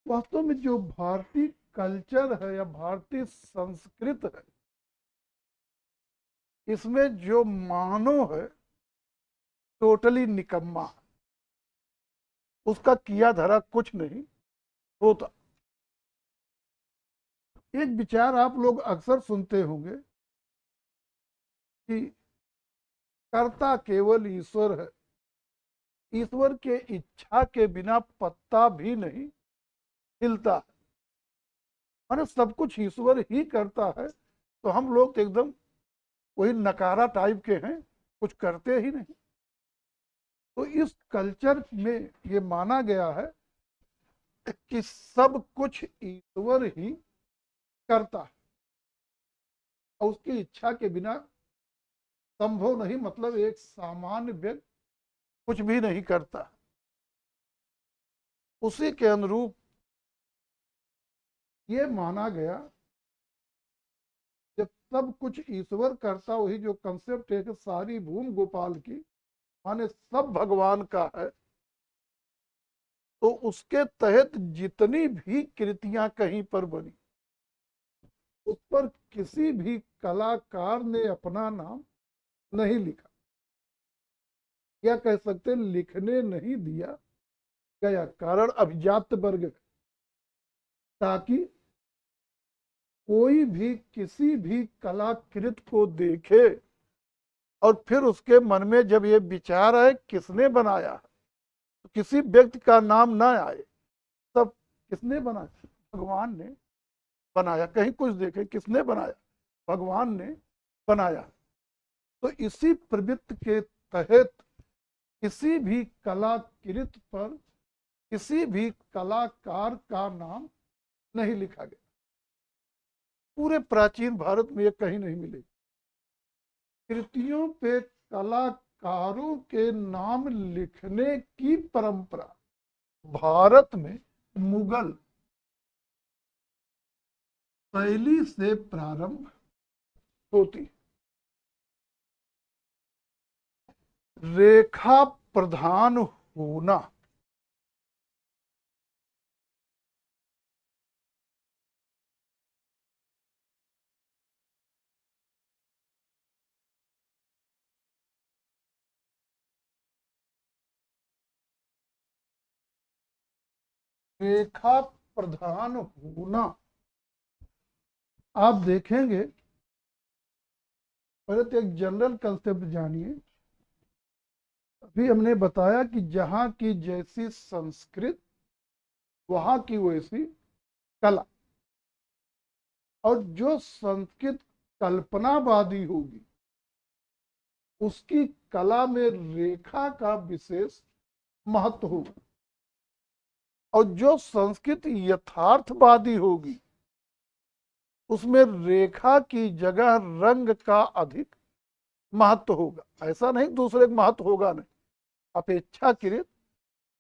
A: वास्तव में जो भारतीय कल्चर है या भारतीय संस्कृत है, इसमें जो मानव है टोटली निकम्मा है, उसका किया धरा कुछ नहीं होता। एक विचार आप लोग अक्सर सुनते होंगे कि कर्ता केवल ईश्वर है, ईश्वर के इच्छा के बिना पत्ता भी नहीं हिलता। माने सब कुछ ईश्वर ही करता है, तो हम लोग तो एकदम वही नकारा टाइप के हैं, कुछ करते ही नहीं। तो इस कल्चर में ये माना गया है कि सब कुछ ईश्वर ही करता है और उसकी इच्छा के बिना संभव नहीं, मतलब एक सामान्य व्यक्ति कुछ भी नहीं करता। उसी के अनुरूप ये माना गया जब सब कुछ ईश्वर करता, वही जो कंसेप्ट है कि सारी भूमि गोपाल की, माने सब भगवान का है, तो उसके तहत जितनी भी कृतियां कहीं पर बनी, उस पर किसी भी कलाकार ने अपना नाम नहीं लिखा, या कह सकते लिखने नहीं दिया गया। कारण अभिजात वर्ग है, ताकि कोई भी किसी भी कलाकृत को देखे और फिर उसके मन में जब ये विचार आए किसने बनाया, तो किसी व्यक्ति का नाम ना आए। सब किसने बनाया? भगवान ने बनाया। कहीं कुछ देखे किसने बनाया? भगवान ने बनाया। तो इसी प्रवृत्ति के तहत किसी भी कलाकृत पर किसी भी कलाकार का नाम नहीं लिखा गया। पूरे प्राचीन भारत में ये कहीं नहीं मिलेगी। कृतियों पे कलाकारों के नाम लिखने की परंपरा भारत में मुगल शैली से प्रारंभ होती। रेखा प्रधान होना, रेखा प्रधान होना, आप देखेंगे। पहले तो एक जनरल कंसेप्ट जानिए। अभी हमने बताया कि जहां की जैसी संस्कृत, वहां की वैसी कला। और जो संस्कृत कल्पनावादी होगी, उसकी कला में रेखा का विशेष महत्व होगा। और जो संस्कृत यथार्थवादी होगी, उसमें रेखा की जगह रंग का अधिक महत्व होगा। ऐसा नहीं दूसरे का महत्व होगा नहीं, अपेक्षाकृत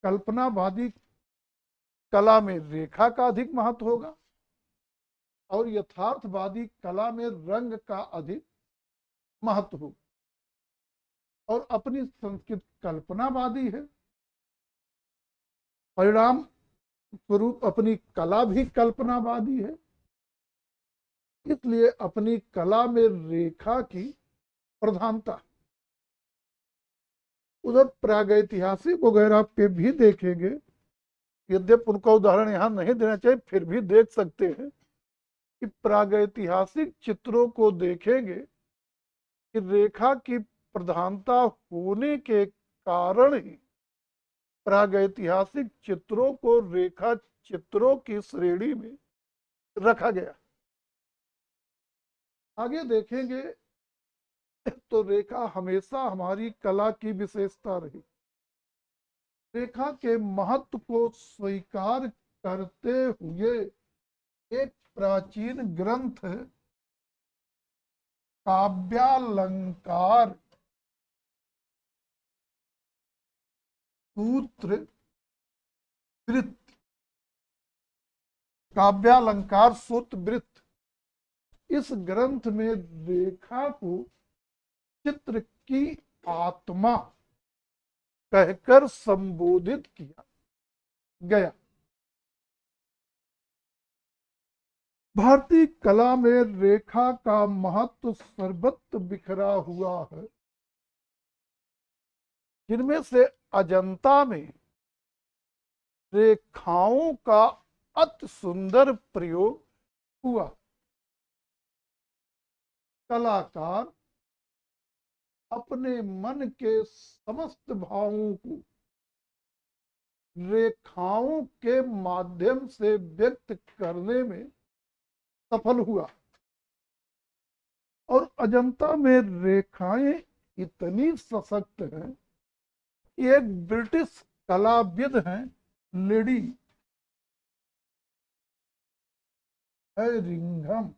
A: कल्पनावादी कला में रेखा का अधिक महत्व होगा और यथार्थवादी कला में रंग का अधिक महत्व होगा। और अपनी संस्कृत कल्पनावादी है, परिणाम स्वरूप अपनी कला भी कल्पनावादी है, इसलिए अपनी कला में रेखा की प्रधानता। उधर प्रागैतिहासिक वगैरह पे भी देखेंगे, यद्यपि उनका उदाहरण यहाँ नहीं देना चाहिए, फिर भी देख सकते हैं कि प्रागैतिहासिक चित्रों को देखेंगे कि रेखा की प्रधानता होने के कारण ही प्रागैतिहासिक चित्रों को रेखा चित्रों की श्रेणी में रखा गया। आगे देखेंगे तो रेखा हमेशा हमारी कला की विशेषता रही। रेखा के महत्व को स्वीकार करते हुए एक प्राचीन ग्रंथ काव्यालंकार सूत्र वृत्त, काव्यालंकार सूत्र वृत्त, इस ग्रंथ में रेखा को चित्र की आत्मा कहकर संबोधित किया गया। भारतीय कला में रेखा का महत्व सर्वत्र बिखरा हुआ है, जिनमें से अजंता में रेखाओं का अति सुंदर प्रयोग हुआ। कलाकार अपने मन के समस्त भावों को रेखाओं के माध्यम से व्यक्त करने में सफल हुआ, और अजंता में रेखाएं इतनी सशक्त हैं कि एक ब्रिटिश कलाविद हैं लेडी हैरिंघम,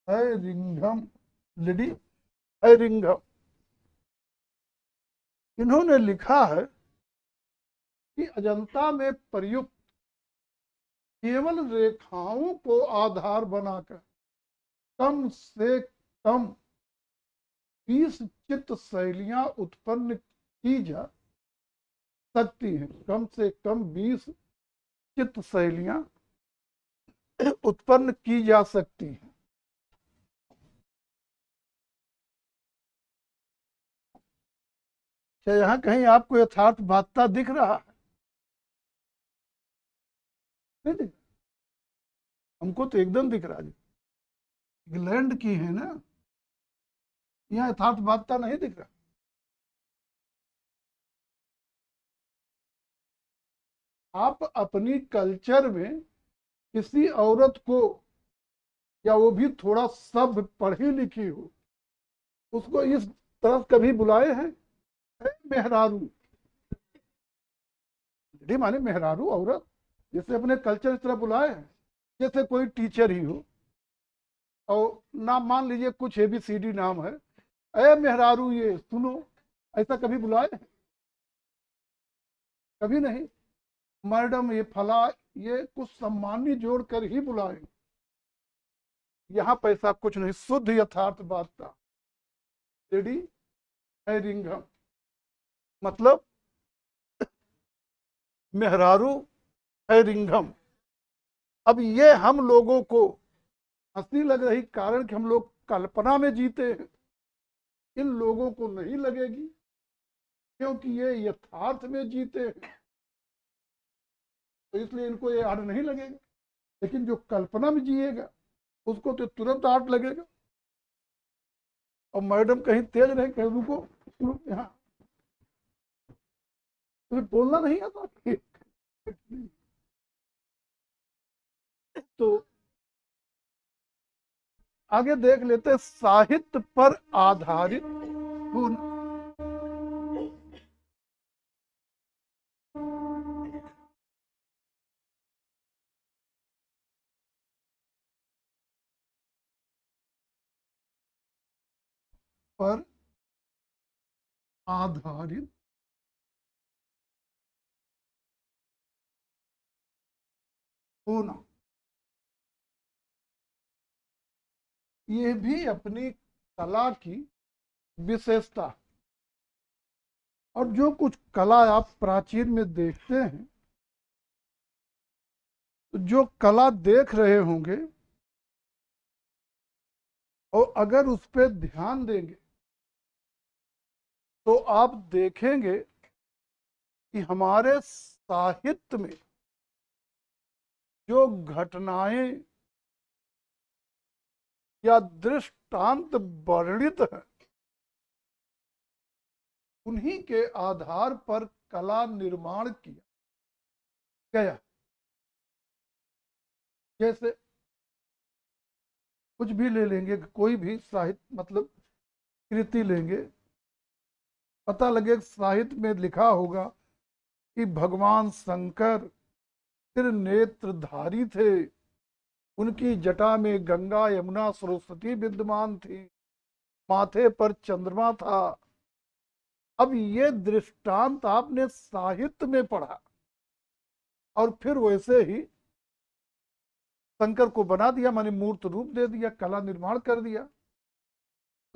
A: हैरिंघम, लेडी हैरिंघम, इन्होंने लिखा है कि अजंता में प्रयुक्त केवल रेखाओं को आधार बनाकर कम से कम 20 चित्र शैलियां उत्पन्न की जा सकती हैं। कम से कम 20 चित्र शैलियां उत्पन्न की जा सकती हैं। क्या यहाँ कहीं आपको यथार्थवादिता दिख रहा है? नहीं दिख, हमको तो एकदम दिख रहा है। इंग्लैंड की है ना, यहाँ यथार्थवादिता नहीं दिख रहा। आप अपनी कल्चर में किसी औरत को, या वो भी थोड़ा सब पढ़ी लिखी हो, उसको इस तरफ कभी बुलाए हैं? मेहरारू, माने मेहरारू औरत, जैसे अपने कल्चर इस तरह बुलाए हैं। जैसे कोई टीचर ही हो और नाम मान लीजिए कुछ ABCD नाम है, अरे मेहरारू ये सुनो, ऐसा कभी बुलाए हैं? कभी नहीं। मैडम ये फला, ये कुछ सम्मानी जोड़ कर ही बुलाए। यहाँ पैसा कुछ नहीं, शुद्ध यथार्थ बात था। लेडी हैरिंघम मतलब मेहरारू हैरिंघम। अब ये हम लोगों को हंसी लग रही, कारण कि हम लोग कल्पना में जीते हैं। इन लोगों को नहीं लगेगी, क्योंकि ये यथार्थ में जीते हैं, तो इसलिए इनको ये आड़ नहीं लगेगा। लेकिन जो कल्पना में जिएगा उसको तो तुरंत आड़ लगेगा। और मैडम कहीं तेज नहीं, कहीं रुको, यहाँ तुम्हें बोलना नहीं आता। तो आगे देख लेते, साहित्य पर आधारित होना। पर आधारित होना, ये भी अपनी कला की विशेषता। और जो कुछ कला आप प्राचीन में देखते हैं, तो जो कला देख रहे होंगे और अगर उस पर ध्यान देंगे तो आप देखेंगे कि हमारे साहित्य में जो घटनाएं या दृष्टांत वर्णित है, उन्हीं के आधार पर कला निर्माण किया गया। जैसे कुछ भी ले लेंगे, कोई भी साहित्य मतलब कृति लेंगे, पता लगे साहित्य में लिखा होगा कि भगवान शंकर त्रिनेत्रधारी थे, उनकी जटा में गंगा यमुना सरस्वती विद्यमान थी, माथे पर चंद्रमा था। अब ये दृष्टांत आपने साहित्य में पढ़ा और फिर वैसे ही शंकर को बना दिया, माने मूर्त रूप दे दिया, कला निर्माण कर दिया।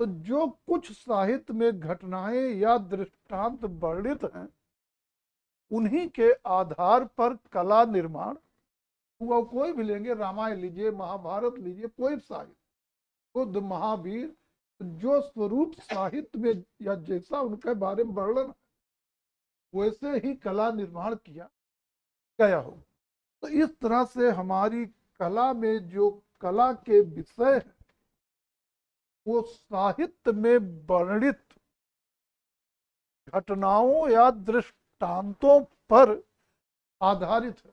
A: तो जो कुछ साहित्य में घटनाएं या दृष्टांत वर्णित हैं, उन्हीं के आधार पर कला निर्माण हुआ। कोई भी लेंगे, रामायण लीजिए, महाभारत लीजिए, कोई साहित्य, बुद्ध, महावीर, जो स्वरूप साहित्य में या जैसा उनके बारे में वर्णन वैसे ही कला निर्माण किया गया हो। तो इस तरह से हमारी कला में जो कला के विषय है वो साहित्य में वर्णित घटनाओं या दृष्टांतों पर आधारित है।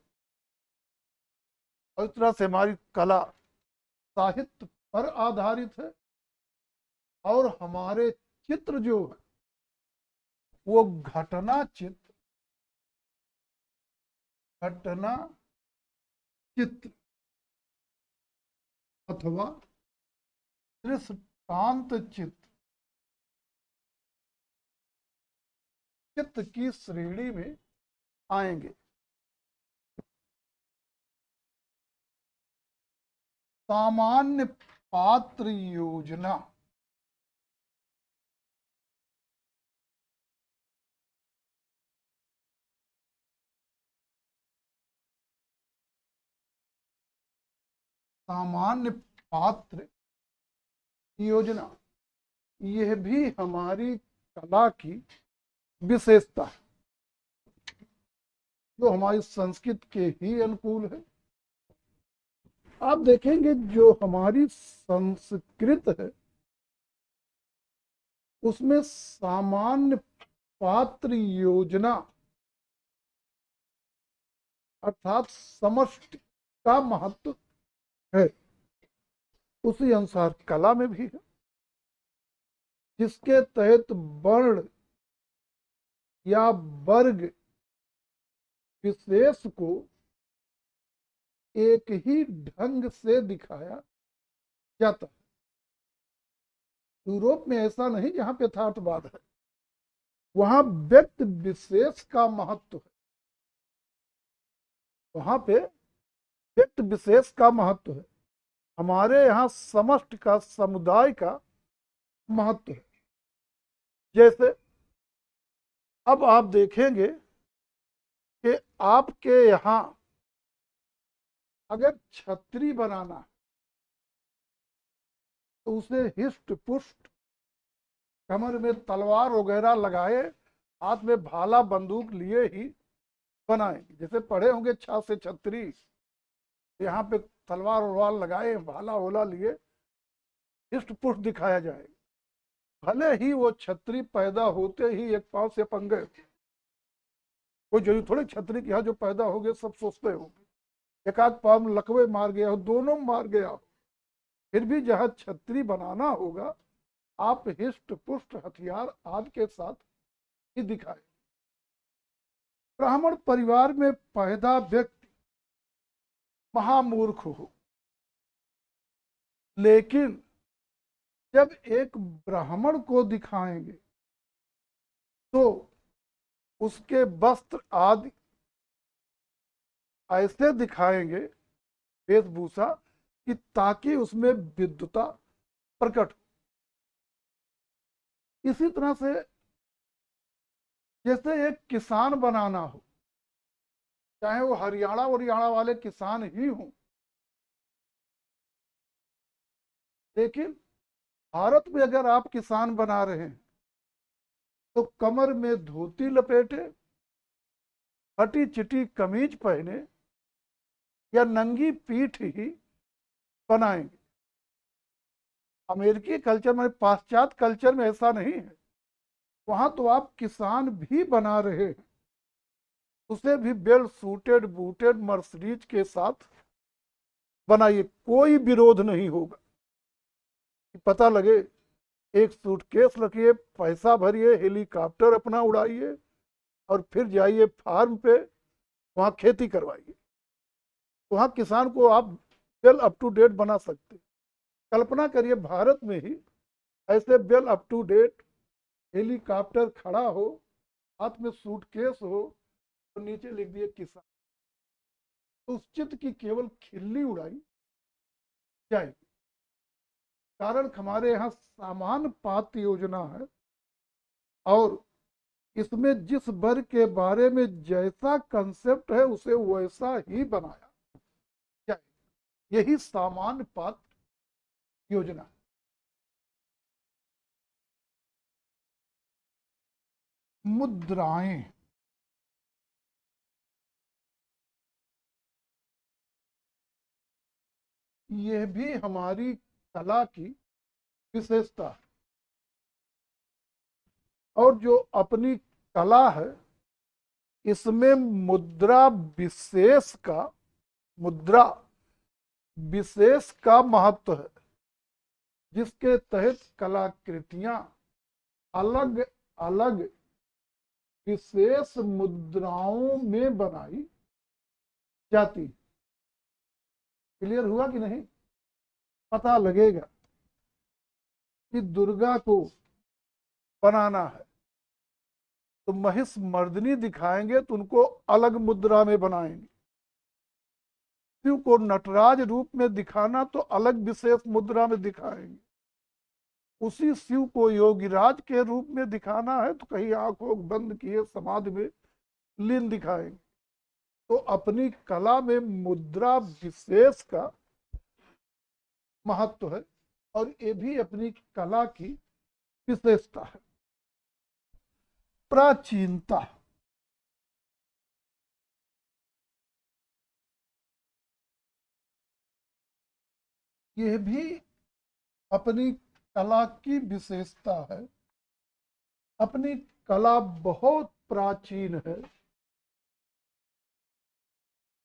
A: और इस तरह से हमारी कला साहित्य पर आधारित है और हमारे चित्र जो है वो घटना चित्र अथवा दृष्टांत चित्र की श्रेणी में आएंगे। सामान्य पात्र योजना, सामान्य पात्र योजना, यह भी हमारी कला की विशेषता है, जो हमारी संस्कृत के ही अनुकूल है। आप देखेंगे जो हमारी संस्कृत है उसमें सामान्य पात्र योजना अर्थात समष्टि का महत्व है। उसी अनुसार कला में भी है, जिसके तहत वर्ण या वर्ग विशेष को एक ही ढंग से दिखाया जाता है। यूरोप में ऐसा नहीं जहां पे यथार्थवाद है, वहां व्यक्ति विशेष का महत्व है, वहां पे व्यक्ति विशेष का महत्व है। हमारे यहाँ समष्टि का, समुदाय का महत्व है। जैसे अब आप देखेंगे कि आपके यहाँ अगर छतरी बनाना है तो उसे हिष्ट पुष्ट, कमर में तलवार वगैरह लगाए, हाथ में भाला बंदूक लिए ही बनाएंगे। जैसे पढ़े होंगे छा से छतरी, यहाँ पे तलवार वलवार लगाए, भाला वोला लिए, हिष्ट पुष्ट दिखाया जाएगा। भले ही वो छतरी पैदा होते ही एक पांव से पंगे, कोई जरूरी थोड़ी छतरी की यहाँ जो पैदा हो गए सब सोचते होंगे, एक आध पांव में लकवे मार गया हो, दोनों मार गया हो, फिर भी जहां छतरी बनाना होगा आप हिष्ट पुष्ट हथियार आदि के साथ ही दिखाए। ब्राह्मण परिवार में पैदा व्यक्ति महामूर्ख हो, लेकिन जब एक ब्राह्मण को दिखाएंगे तो उसके वस्त्र आदि ऐसे दिखाएंगे, वेशभूषा, कि ताकि उसमें विद्वता प्रकट हो। इसी तरह से जैसे एक किसान बनाना हो, चाहे वो हरियाणा वरियाणा वाले किसान ही हों, लेकिन भारत में अगर आप किसान बना रहे हैं तो कमर में धोती लपेटे, फटी चिटी कमीज पहने या नंगी पीठ ही बनाएंगे। अमेरिकी कल्चर में, पाश्चात्य कल्चर में ऐसा नहीं है। वहां तो आप किसान भी बना रहे हैं, उसे भी वेल सूटेड बूटेड मर्सिडीज के साथ बनाइए, कोई विरोध नहीं होगा। कि पता लगे, एक सूटकेस रखिए, पैसा भरिए, हेलीकॉप्टर अपना उड़ाइए और फिर जाइए फार्म पे, वहाँ खेती करवाइए। वहाँ किसान को आप वेल अप टू डेट बना सकते। कल्पना करिए भारत में ही ऐसे well up to date helicopter खड़ा हो, हाथ में सूटकेस हो और नीचे लिख दिए किसान, तो उस चित्र की केवल खिल्ली उड़ाई जाएगी। कारण हमारे यहाँ सामान्य पात्र योजना है और इसमें जिस वर्ग के बारे में जैसा कंसेप्ट है उसे वैसा ही बनाया जाए, यही सामान्य पात्र योजना। मुद्राएं, यह भी हमारी कला की विशेषता है। और जो अपनी कला है इसमें मुद्रा विशेष का महत्व है, जिसके तहत कलाकृतियां अलग अलग विशेष मुद्राओं में बनाई जाती। क्लियर हुआ कि नहीं? पता लगेगा कि दुर्गा को बनाना है तो महिष मर्दनी दिखाएंगे तो उनको अलग मुद्रा में बनाएंगे। शिव को नटराज रूप में दिखाना तो अलग विशेष मुद्रा में दिखाएंगे। उसी शिव को योगीराज के रूप में दिखाना है तो कहीं आंखों बंद किए समाधि में लीन दिखाएंगे। तो अपनी कला में मुद्रा विशेष का महत्व है और ये भी अपनी कला की विशेषता है। प्राचीनता, यह भी अपनी कला की विशेषता है। अपनी कला बहुत प्राचीन है।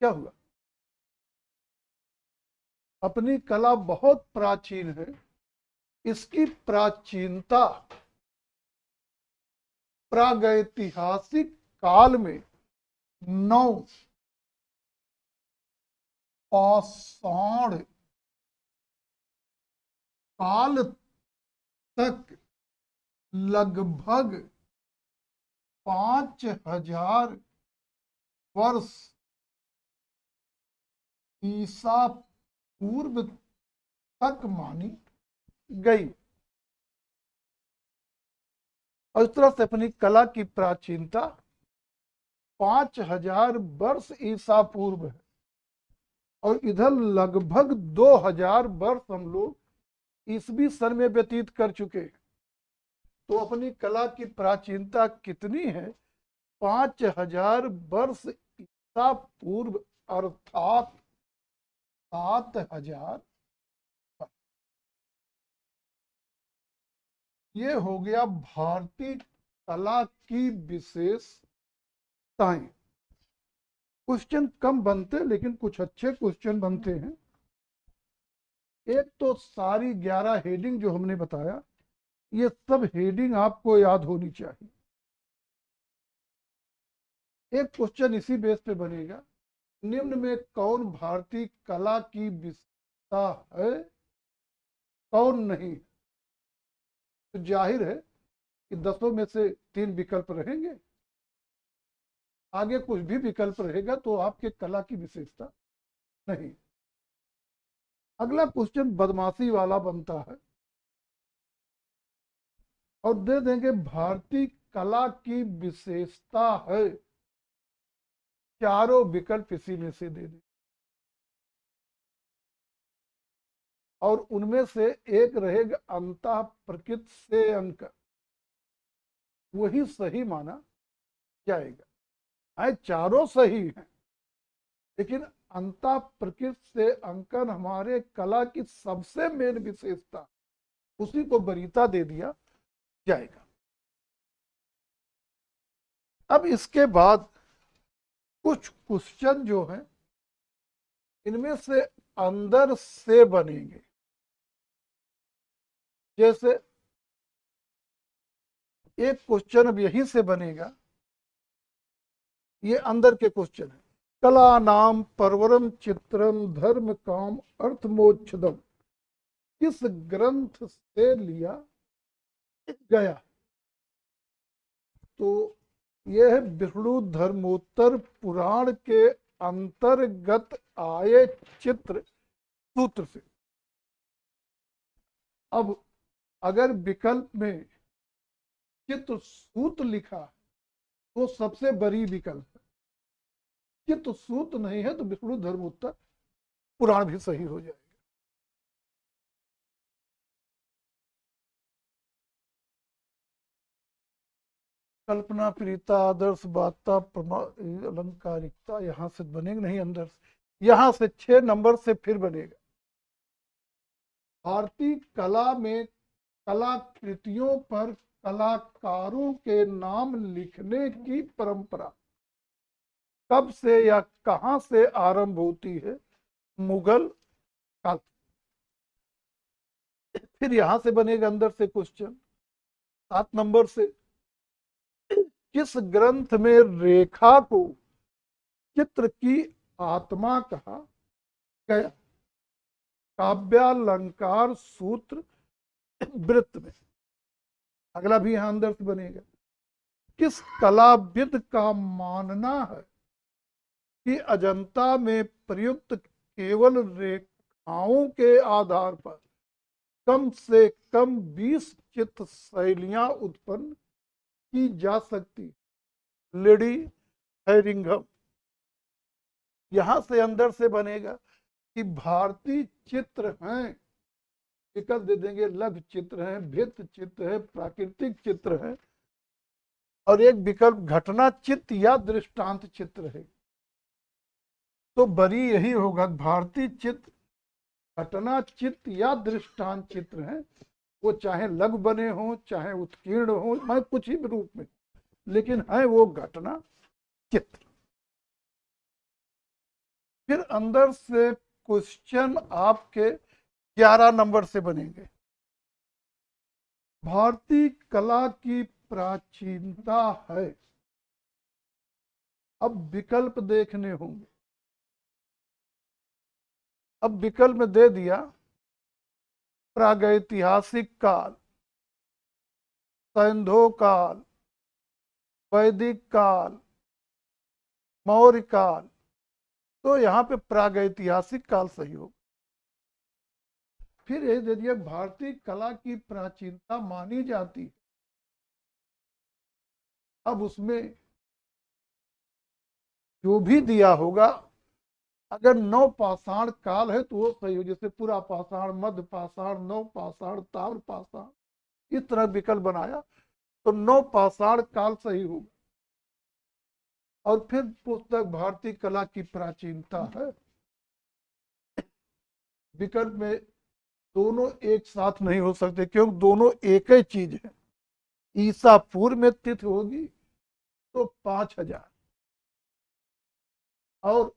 A: क्या हुआ? अपनी कला बहुत प्राचीन है। इसकी प्राचीनता प्रागैतिहासिक काल में 9 पाषाण काल तक लगभग 5000 वर्ष ईसा पूर्व तक मानी गई। और इस तरह से अपनी कला की प्राचीनता 5000 वर्ष ईसा पूर्व है और इधर लगभग 2000 वर्ष हम लोग ईसवी सन में व्यतीत कर चुके हैं। तो अपनी कला की प्राचीनता कितनी है? 5000 वर्ष ईसा पूर्व, अर्थात 7000। ये हो गया भारतीय कला की विशेषताएं। क्वेश्चन कम बनते लेकिन कुछ अच्छे क्वेश्चन बनते हैं। एक तो सारी 11 हेडिंग जो हमने बताया, ये सब हेडिंग आपको याद होनी चाहिए। एक क्वेश्चन इसी बेस पे बनेगा, निम्न में कौन भारतीय कला की विशेषता है, कौन नहीं? तो जाहिर है कि 10 में से 3 विकल्प रहेंगे, आगे कुछ भी विकल्प रहेगा तो आपके कला की विशेषता नहीं। अगला क्वेश्चन बदमाशी वाला बनता है और दे देंगे भारतीय कला की विशेषता है, चारों विकल्प इसी में से दे दें और उनमें से एक रहेगा अंतः प्रकृत से अंक, वही सही माना जाएगा। आए चारों सही हैं लेकिन अंतः प्रकृत से अंकन हमारे कला की सबसे मेन विशेषता, उसी को वरीयता दे दिया जाएगा। अब इसके बाद कुछ क्वेश्चन जो हैं इनमें से अंदर से बनेंगे। जैसे एक क्वेश्चन अब यहीं से बनेगा, ये अंदर के क्वेश्चन है। कला नाम परवरम चित्रम धर्म काम अर्थ मोक्षदम किस ग्रंथ से लिया गया? तो यह है विष्णु धर्मोत्तर पुराण के अंतर्गत आए चित्र सूत्र से। अब अगर विकल्प में चित्र सूत्र लिखा तो सबसे बड़ी विकल्प है, चित्र सूत्र नहीं है तो विष्णु धर्मोत्तर पुराण भी सही हो जाएगा। कल्पना प्रीता आदर्श बाता अलंकारिकता यहां से बनेगा नहीं, अंदर से यहां से 6 नंबर से फिर बनेगा। भारतीय कला में कलाकृतियों पर कलाकारों के नाम लिखने की परंपरा कब से या कहां से आरंभ होती है? मुगल काल। फिर यहां से बनेगा अंदर से क्वेश्चन 7 नंबर से, किस ग्रंथ में रेखा को चित्र की आत्मा कहा गया? काव्यालंकार सूत्र वृत्त में। अगला भी यहां अंदर से बनेगा, किस कलाविद का मानना है कि अजंता में प्रयुक्त केवल रेखाओं के आधार पर कम से कम 20 चित्र शैलियां उत्पन्न की जा सकती? लेडी हैरिंघम। यहां से अंदर से बनेगा कि भारतीय चित्र हैं, विकल्प दे देंगे, लघु चित्र हैं, भित्त चित्र है, प्राकृतिक चित्र है, और एक विकल्प घटना चित्र या दृष्टांत चित्र है। तो बड़ी यही होगा, भारतीय चित्र घटना चित्र या दृष्टांत चित्र है, वो चाहे लघु बने हो चाहे उत्कीर्ण हो, मैं कुछ ही रूप में, लेकिन है वो घटना चित्र। फिर अंदर से क्वेश्चन आपके 11 नंबर से बनेंगे। भारतीय कला की प्राचीनता है, अब विकल्प देखने होंगे। अब विकल्प में दे दिया प्रागैतिहासिक काल, सैंधो काल, वैदिक काल, मौर्य काल, तो यहां पे प्रागैतिहासिक काल सही होगा। फिर ये दे दिया भारतीय कला की प्राचीनता मानी जाती है, अब उसमें जो भी दिया होगा, अगर नव पाषाण काल है तो वो सही हो, जैसे पूरा पाषाण, मध्य पाषाण, नव पाषाण, ताम्र पाषाण, इस तरह विकल्प बनाया तो नव पाषाण काल सही होगा। और फिर पुस्तक भारतीय कला की प्राचीनता है, विकल्प में दोनों एक साथ नहीं हो सकते क्योंकि दोनों एक ही चीज है। ईसा पूर्व में तिथि होगी तो 5000, और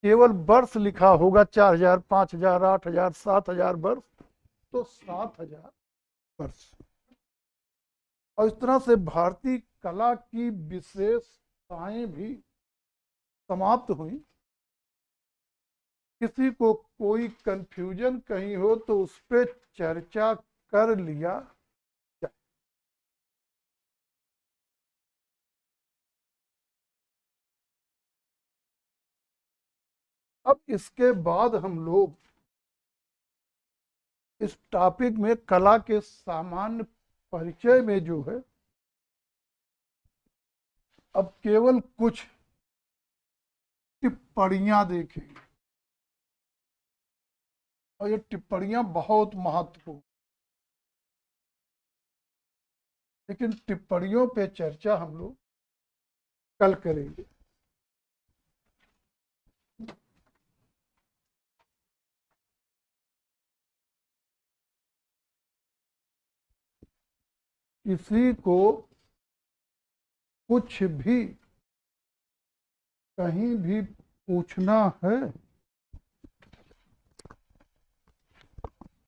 A: केवल वर्ष लिखा होगा 4000, 5000, 8000, 7000 वर्ष, तो 7000 वर्ष। और इस तरह से भारतीय कला की विशेषताएं भी समाप्त हुई। किसी को कोई कंफ्यूजन कहीं हो तो उस पर चर्चा कर लिया जाए। अब इसके बाद हम लोग इस टॉपिक में कला के सामान्य परिचय में जो है, अब केवल कुछ टिप्पणियां देखेंगे, और ये टिप्पणियां बहुत महत्वपूर्ण, लेकिन टिप्पणियों पे चर्चा हम लोग कल करेंगे। किसी को कुछ भी कहीं भी पूछना है